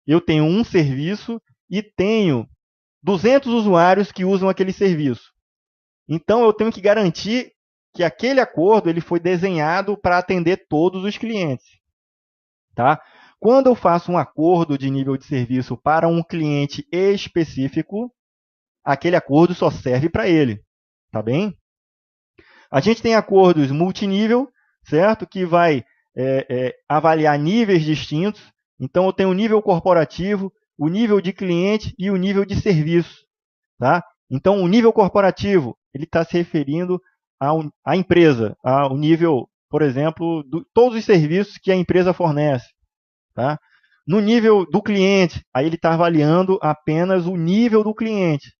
eu tenho um serviço e tenho 200 usuários que usam aquele serviço. Então, eu tenho que garantir que aquele acordo ele foi desenhado para atender todos os clientes. Tá? Quando eu faço um acordo de nível de serviço para um cliente específico, aquele acordo só serve para ele. Tá bem? A gente tem acordos multinível, certo? Que vai avaliar níveis distintos. Então, eu tenho o nível corporativo, o nível de cliente e o nível de serviço. Tá? Então, o nível corporativo ele está se referindo à empresa, ao nível, por exemplo, de todos os serviços que a empresa fornece. Tá? No nível do cliente, aí ele está avaliando apenas o nível do cliente.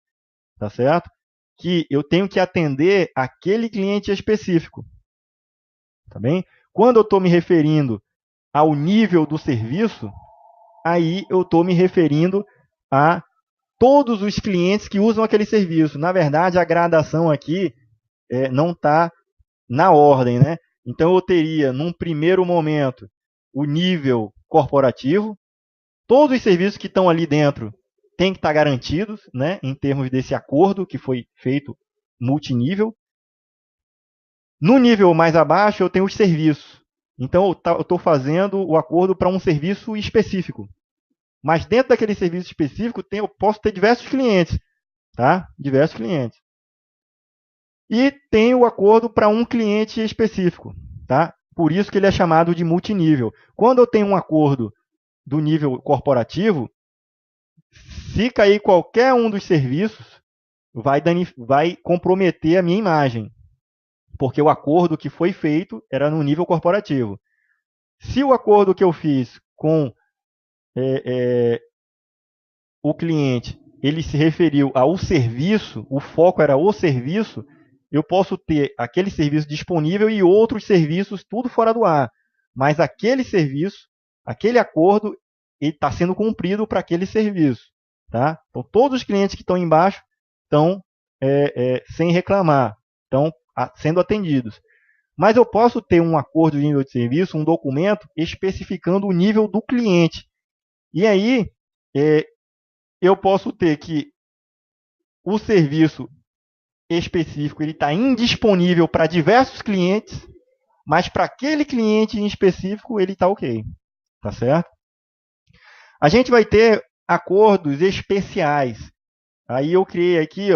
Tá certo? Que eu tenho que atender aquele cliente específico. Tá bem? Quando eu estou me referindo ao nível do serviço, aí eu estou me referindo a todos os clientes que usam aquele serviço. Na verdade, a gradação aqui não está na ordem, né? Então, eu teria, num primeiro momento, o nível corporativo. Todos os serviços que estão ali dentro têm que estar garantidos, né, em termos desse acordo que foi feito multinível. No nível mais abaixo, eu tenho os serviços. Então, eu estou fazendo o acordo para um serviço específico. Mas dentro daquele serviço específico, eu posso ter diversos clientes. Tá? Diversos clientes. E tem o acordo para um cliente específico. Tá? Por isso que ele é chamado de multinível. Quando eu tenho um acordo do nível corporativo, se cair qualquer um dos serviços, vai comprometer a minha imagem. Porque o acordo que foi feito era no nível corporativo. Se o acordo que eu fiz com o cliente, ele se referiu ao serviço, o foco era o serviço, eu posso ter aquele serviço disponível e outros serviços tudo fora do ar. Mas aquele serviço, aquele acordo, ele está sendo cumprido para aquele serviço. Tá? Então, todos os clientes que estão embaixo estão sem reclamar, estão sendo atendidos. Mas eu posso ter um acordo de nível de serviço, um documento especificando o nível do cliente. E aí, eu posso ter que o serviço específico ele está indisponível para diversos clientes, mas para aquele cliente em específico ele está ok. Tá certo? A gente vai ter acordos especiais. Aí eu criei aqui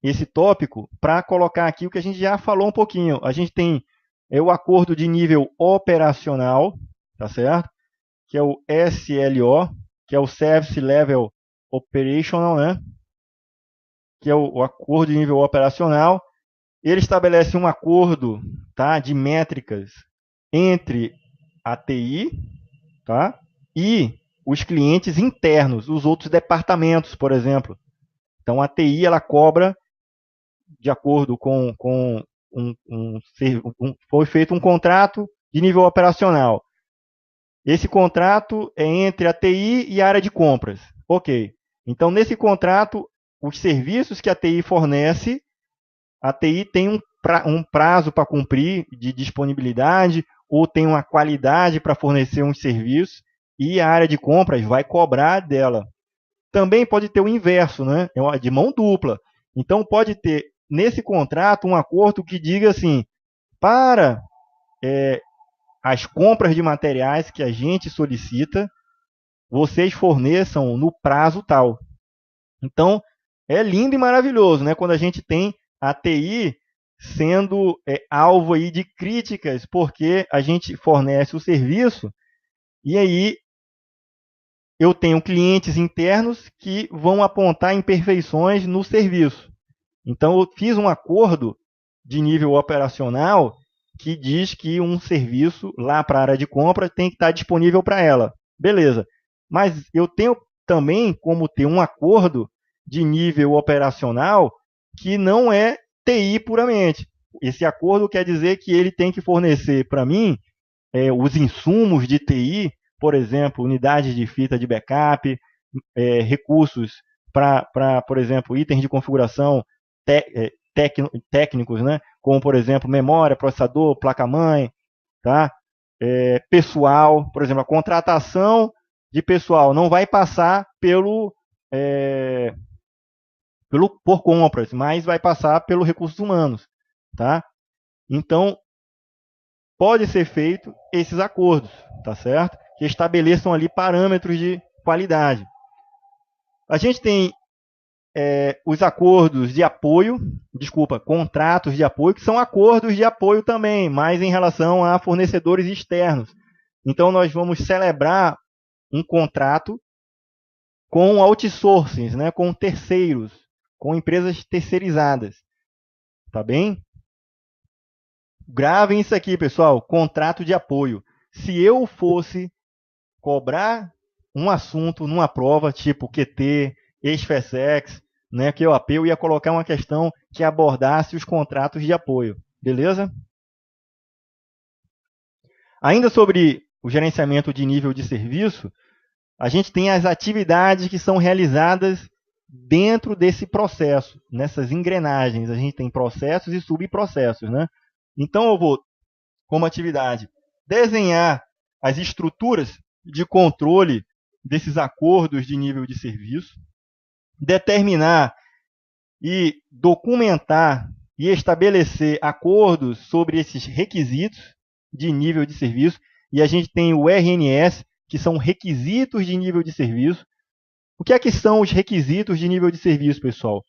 esse tópico para colocar aqui o que a gente já falou um pouquinho. A gente tem o acordo de nível operacional, tá certo? Que é o SLO, que é o Service Level Operational, né? Que é o acordo de nível operacional. Ele estabelece um acordo, tá, de métricas entre a TI, tá, e os clientes internos, os outros departamentos, por exemplo. Então, a TI ela cobra de acordo com foi feito um contrato de nível operacional. Esse contrato é entre a TI e a área de compras. Ok. Então, nesse contrato, os serviços que a TI fornece, a TI tem um prazo para cumprir de disponibilidade ou tem uma qualidade para fornecer uns serviços e a área de compras vai cobrar dela. Também pode ter o inverso, né? É de mão dupla. Então, pode ter nesse contrato um acordo que diga assim, para as compras de materiais que a gente solicita, vocês forneçam no prazo tal. Então, é lindo e maravilhoso, né? Quando a gente tem a TI sendo alvo aí de críticas, porque a gente fornece o serviço e aí eu tenho clientes internos que vão apontar imperfeições no serviço. Então, eu fiz um acordo de nível operacional que diz que um serviço lá para a área de compra tem que estar disponível para ela. Beleza. Mas eu tenho também como ter um acordo de nível operacional que não é TI puramente. Esse acordo quer dizer que ele tem que fornecer para mim os insumos de TI, por exemplo, unidades de fita de backup, recursos para, por exemplo, itens de configuração técnicos, né? Como, por exemplo, memória, processador, placa-mãe, tá? Pessoal, por exemplo, a contratação de pessoal não vai passar por compras, mas vai passar pelos recursos humanos, tá? Então, pode ser feito esses acordos, tá certo? Que estabeleçam ali parâmetros de qualidade. A gente tem os acordos de apoio, contratos de apoio, que são acordos de apoio também, mas em relação a fornecedores externos. Então, nós vamos celebrar um contrato com outsourcing, né, com terceiros, com empresas terceirizadas. Tá bem? Gravem isso aqui, pessoal, contrato de apoio. Se eu fosse cobrar um assunto numa prova tipo QT, ex-FESEX, né, QOAP, eu ia colocar uma questão que abordasse os contratos de apoio. Beleza? Ainda sobre o gerenciamento de nível de serviço, a gente tem as atividades que são realizadas dentro desse processo, nessas engrenagens. A gente tem processos e subprocessos, né? Então, eu vou, como atividade, desenhar as estruturas de controle desses acordos de nível de serviço, determinar e documentar e estabelecer acordos sobre esses requisitos de nível de serviço. E a gente tem o RNS, que são requisitos de nível de serviço. O que é que são os requisitos de nível de serviço, pessoal?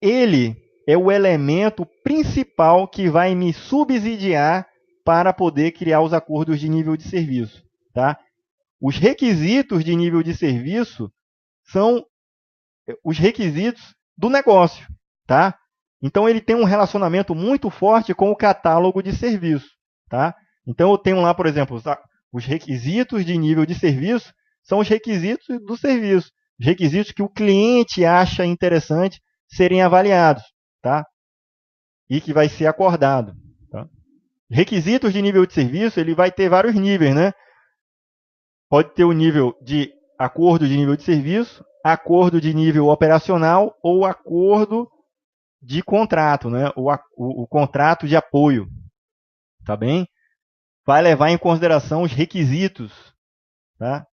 Ele é o elemento principal que vai me subsidiar para poder criar os acordos de nível de serviço. Tá? Os requisitos de nível de serviço são os requisitos do negócio. Tá? Então, ele tem um relacionamento muito forte com o catálogo de serviço. Tá? Então, eu tenho lá, por exemplo, os requisitos de nível de serviço são os requisitos do serviço. Os requisitos que o cliente acha interessante serem avaliados. Tá? E que vai ser acordado. Tá? Requisitos de nível de serviço, ele vai ter vários níveis, né? Pode ter o nível de acordo de nível de serviço, acordo de nível operacional ou acordo de contrato, né? O contrato de apoio. Tá bem? Vai levar em consideração os requisitos, tá?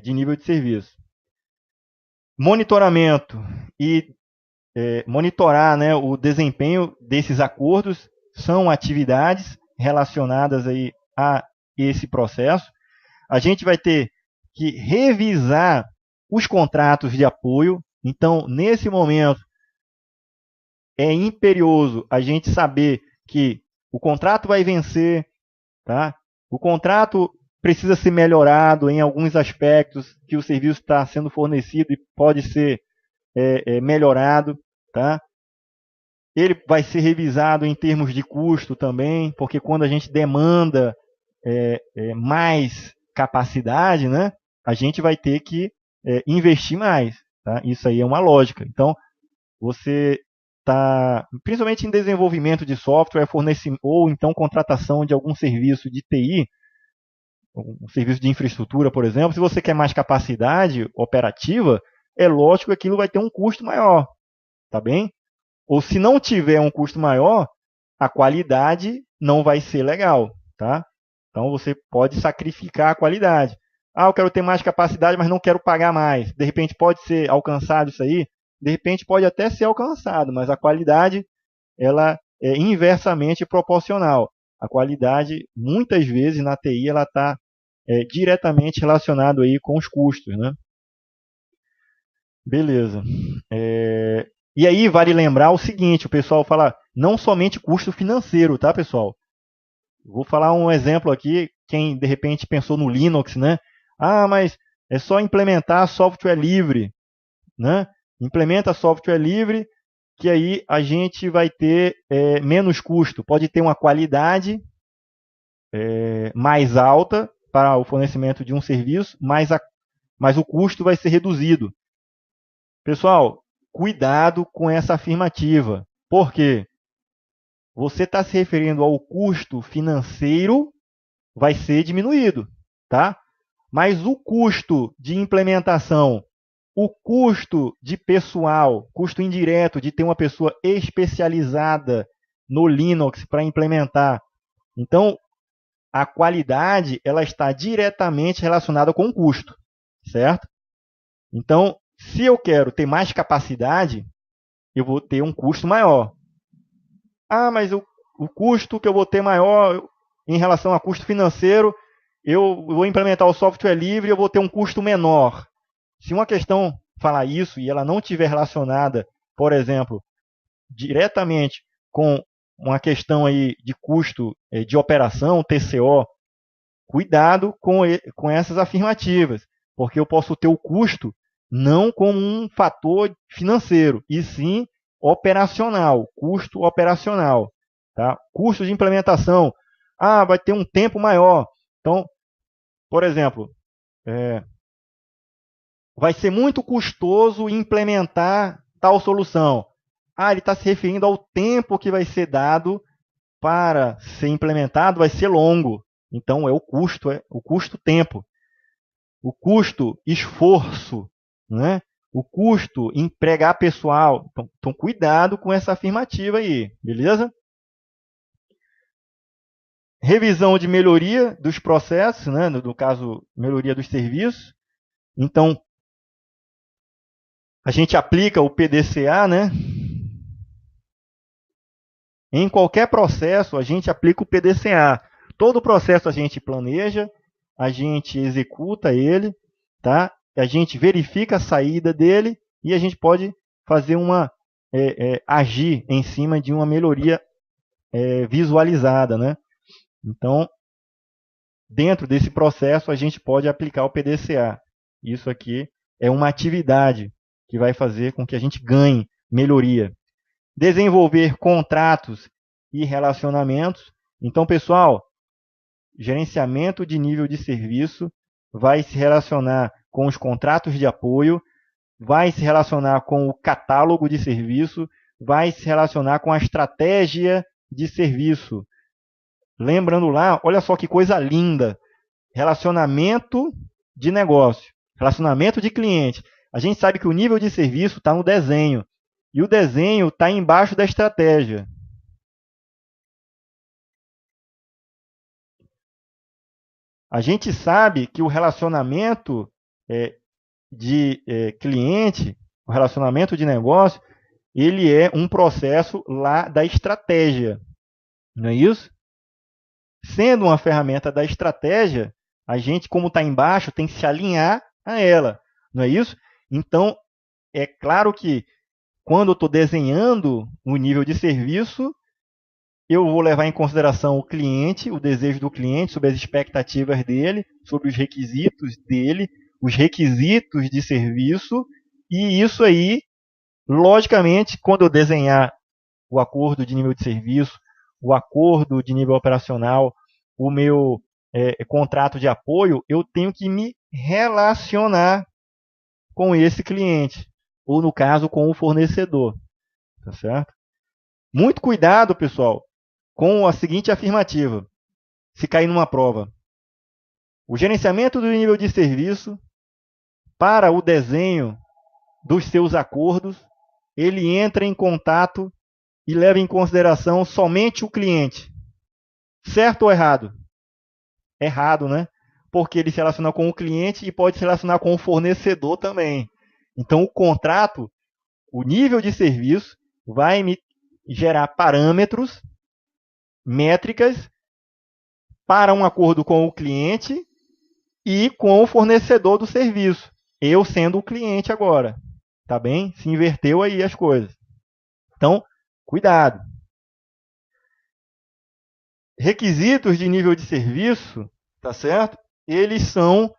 De nível de serviço. Monitoramento e monitorar, né, o desempenho desses acordos são atividades relacionadas aí a esse processo. A gente vai ter que revisar os contratos de apoio. Então, nesse momento, é imperioso a gente saber que o contrato vai vencer, tá? O contrato precisa ser melhorado em alguns aspectos que o serviço está sendo fornecido e pode ser melhorado, tá? Ele vai ser revisado em termos de custo também, porque quando a gente demanda mais capacidade, né, a gente vai ter que investir mais. Tá? Isso aí é uma lógica. Então, você está, principalmente em desenvolvimento de software, ou então contratação de algum serviço de TI, um serviço de infraestrutura, por exemplo, se você quer mais capacidade operativa, é lógico que aquilo vai ter um custo maior, tá bem? Ou se não tiver um custo maior, a qualidade não vai ser legal, tá? Então você pode sacrificar a qualidade. Ah, eu quero ter mais capacidade, mas não quero pagar mais. De repente pode ser alcançado isso aí? De repente pode até ser alcançado, mas a qualidade ela é inversamente proporcional. A qualidade, muitas vezes na TI, ela está diretamente relacionada aí com os custos, né? Beleza. E aí vale lembrar o seguinte, o pessoal fala não somente custo financeiro, tá, pessoal? Vou falar um exemplo aqui, quem de repente pensou no Linux, né? Ah, mas é só implementar software livre, né? Implementa software livre, que aí a gente vai ter menos custo. Pode ter uma qualidade mais alta para o fornecimento de um serviço, mas o custo vai ser reduzido. Pessoal, cuidado com essa afirmativa. Por quê? Você está se referindo ao custo financeiro, vai ser diminuído, tá? Mas o custo de implementação, o custo de pessoal, custo indireto de ter uma pessoa especializada no Linux para implementar. Então, a qualidade ela está diretamente relacionada com o custo, certo? Então, se eu quero ter mais capacidade, eu vou ter um custo maior. mas o custo que eu vou ter maior em relação a custo financeiro, eu vou implementar o software livre e eu vou ter um custo menor. Se uma questão falar isso e ela não estiver relacionada, por exemplo, diretamente com uma questão aí de custo de operação, TCO, cuidado com essas afirmativas, porque eu posso ter o custo não como um fator financeiro, e sim operacional, custo operacional. Tá? Custo de implementação, vai ter um tempo maior. Então, por exemplo, vai ser muito custoso implementar tal solução. Ele está se referindo ao tempo que vai ser dado para ser implementado, vai ser longo. Então, é o custo tempo. O custo esforço, né? O custo empregar pessoal. Então, cuidado com essa afirmativa aí, beleza? Revisão de melhoria dos processos, né? No caso, melhoria dos serviços. Então, a gente aplica o PDCA, né? Em qualquer processo, a gente aplica o PDCA. Todo processo a gente planeja, a gente executa ele, tá? A gente verifica a saída dele e a gente pode fazer agir em cima de uma melhoria visualizada, né? Então, dentro desse processo, a gente pode aplicar o PDCA. Isso aqui é uma atividade que vai fazer com que a gente ganhe melhoria. Desenvolver contratos e relacionamentos. Então, pessoal, gerenciamento de nível de serviço vai se relacionar com os contratos de apoio, vai se relacionar com o catálogo de serviço, vai se relacionar com a estratégia de serviço. Lembrando lá, olha só que coisa linda, relacionamento de negócio, relacionamento de cliente. A gente sabe que o nível de serviço está no desenho, e o desenho está embaixo da estratégia. A gente sabe que o relacionamento de cliente, o relacionamento de negócio, ele é um processo lá da estratégia. Não é isso? Sendo uma ferramenta da estratégia, a gente, como está embaixo, tem que se alinhar a ela. Não é isso? Então, é claro que quando eu estou desenhando o nível de serviço, eu vou levar em consideração o cliente, o desejo do cliente, sobre as expectativas dele, sobre os requisitos dele, os requisitos de serviço, e isso aí, logicamente, quando eu desenhar o acordo de nível de serviço, o acordo de nível operacional, o meu contrato de apoio, eu tenho que me relacionar com esse cliente, ou no caso, com o fornecedor. Tá certo? Muito cuidado, pessoal, com a seguinte afirmativa, se cair numa prova. O gerenciamento do nível de serviço, para o desenho dos seus acordos, ele entra em contato e leva em consideração somente o cliente. Certo ou errado? Errado, né? Porque ele se relaciona com o cliente e pode se relacionar com o fornecedor também. Então, o contrato, o nível de serviço, vai me gerar parâmetros, métricas, para um acordo com o cliente e com o fornecedor do serviço. Eu sendo o cliente agora. Tá bem? Se inverteu aí as coisas. Então, cuidado. Requisitos de nível de serviço, tá certo? Eles são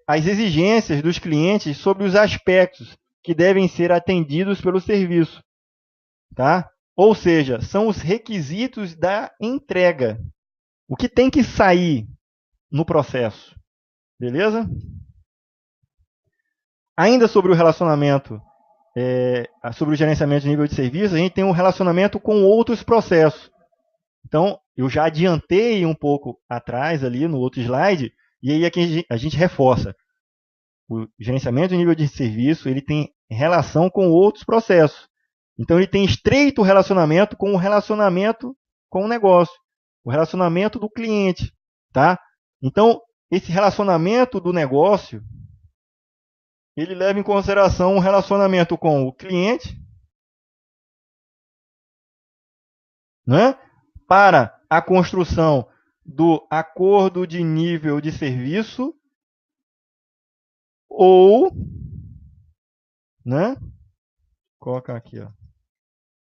as exigências dos clientes sobre os aspectos que devem ser atendidos pelo serviço. Tá? Ou seja, são os requisitos da entrega. O que tem que sair no processo. Beleza? Ainda sobre o relacionamento, sobre o gerenciamento de nível de serviço, a gente tem um relacionamento com outros processos. Então, eu já adiantei um pouco atrás ali no outro slide, e aí aqui a gente reforça. O gerenciamento de nível de serviço ele tem relação com outros processos. Então, ele tem estreito relacionamento com o relacionamento com o negócio, o relacionamento do cliente. Tá? Então, esse relacionamento do negócio, ele leva em consideração o relacionamento com o cliente né, para a construção do acordo de nível de serviço ou, né, vou colocar aqui, ó,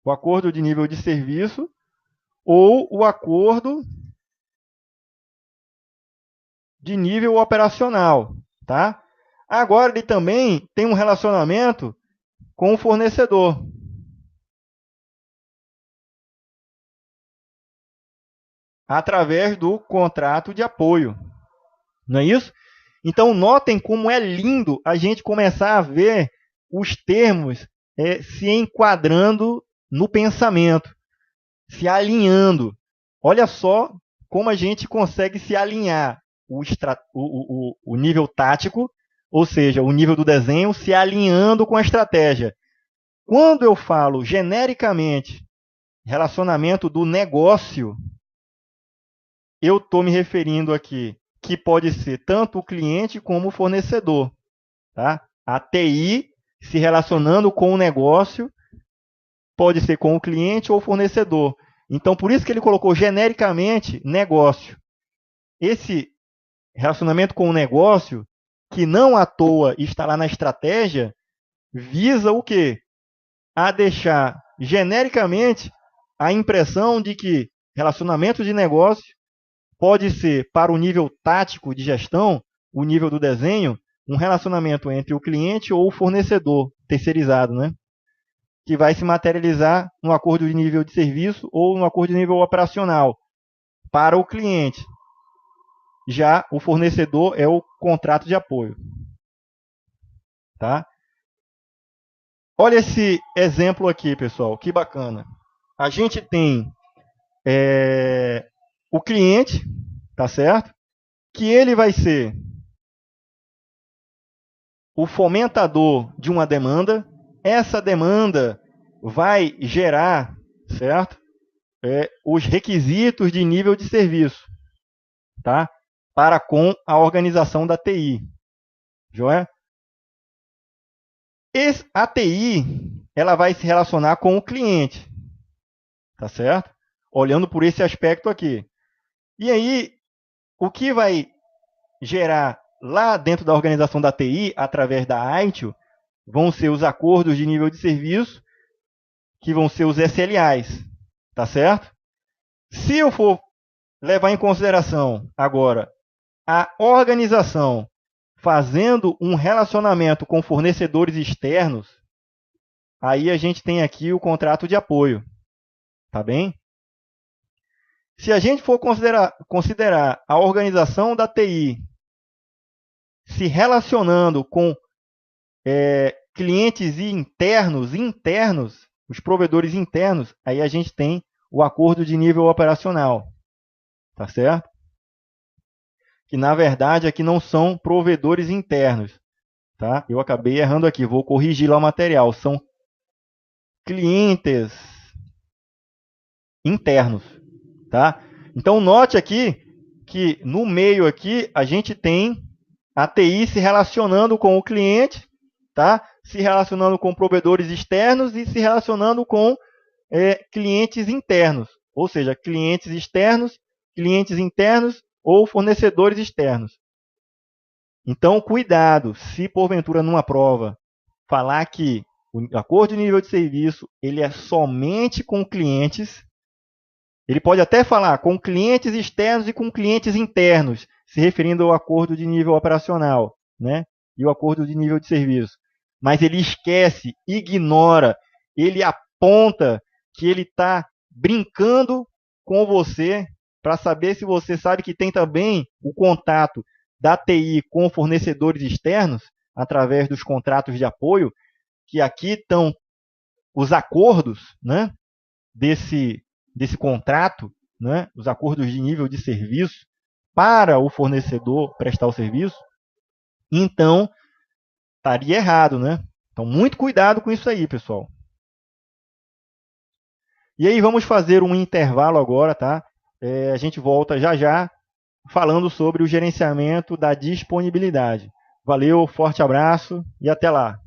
o acordo de nível de serviço ou o acordo de nível operacional, tá? Agora ele também tem um relacionamento com o fornecedor. Através do contrato de apoio. Não é isso? Então, notem como é lindo a gente começar a ver os termos se enquadrando no pensamento, se alinhando. Olha só como a gente consegue se alinhar o nível tático, ou seja, o nível do desenho, se alinhando com a estratégia. Quando eu falo genericamente relacionamento do negócio, eu estou me referindo aqui que pode ser tanto o cliente como o fornecedor. Tá? A TI se relacionando com o negócio, pode ser com o cliente ou o fornecedor. Então, por isso que ele colocou genericamente negócio. Esse relacionamento com o negócio, que não à toa está lá na estratégia, visa o quê? A deixar genericamente a impressão de que relacionamento de negócio pode ser, para o nível tático de gestão, o nível do desenho, um relacionamento entre o cliente ou o fornecedor terceirizado, né? Que vai se materializar no acordo de nível de serviço ou no acordo de nível operacional para o cliente. Já o fornecedor é o contrato de apoio. Tá? Olha esse exemplo aqui, pessoal, que bacana. A gente tem o cliente, tá certo? Que ele vai ser o fomentador de uma demanda. Essa demanda vai gerar, certo? Os requisitos de nível de serviço, tá? Para com a organização da TI. Joia? A TI, ela vai se relacionar com o cliente, tá certo? Olhando por esse aspecto aqui. E aí, o que vai gerar lá dentro da organização da TI, através da ITIL, vão ser os acordos de nível de serviço, que vão ser os SLAs, tá certo? Se eu for levar em consideração agora a organização fazendo um relacionamento com fornecedores externos, aí a gente tem aqui o contrato de apoio, tá bem? Se a gente for considerar a organização da TI se relacionando com clientes internos, os provedores internos, aí a gente tem o acordo de nível operacional, tá certo? Que na verdade aqui não são provedores internos, tá? Eu acabei errando aqui, vou corrigir lá o material, são clientes internos, tá? Então note aqui que no meio aqui a gente tem a TI se relacionando com o cliente, tá? Se relacionando com provedores externos e se relacionando com clientes internos, ou seja, clientes externos, clientes internos ou fornecedores externos. Então, cuidado, se porventura numa prova falar que o acordo de nível de serviço ele é somente com clientes, ele pode até falar com clientes externos e com clientes internos, se referindo ao acordo de nível operacional, né? E o acordo de nível de serviço. Mas ele esquece, ignora, ele aponta que ele está brincando com você para saber se você sabe que tem também o contato da TI com fornecedores externos, através dos contratos de apoio, que aqui estão os acordos, né, desse contrato, né, os acordos de nível de serviço para o fornecedor prestar o serviço. Então, estaria errado, né? Então, muito cuidado com isso aí, pessoal. E aí, vamos fazer um intervalo agora, tá? A gente volta já já falando sobre o gerenciamento da disponibilidade. Valeu, forte abraço e até lá.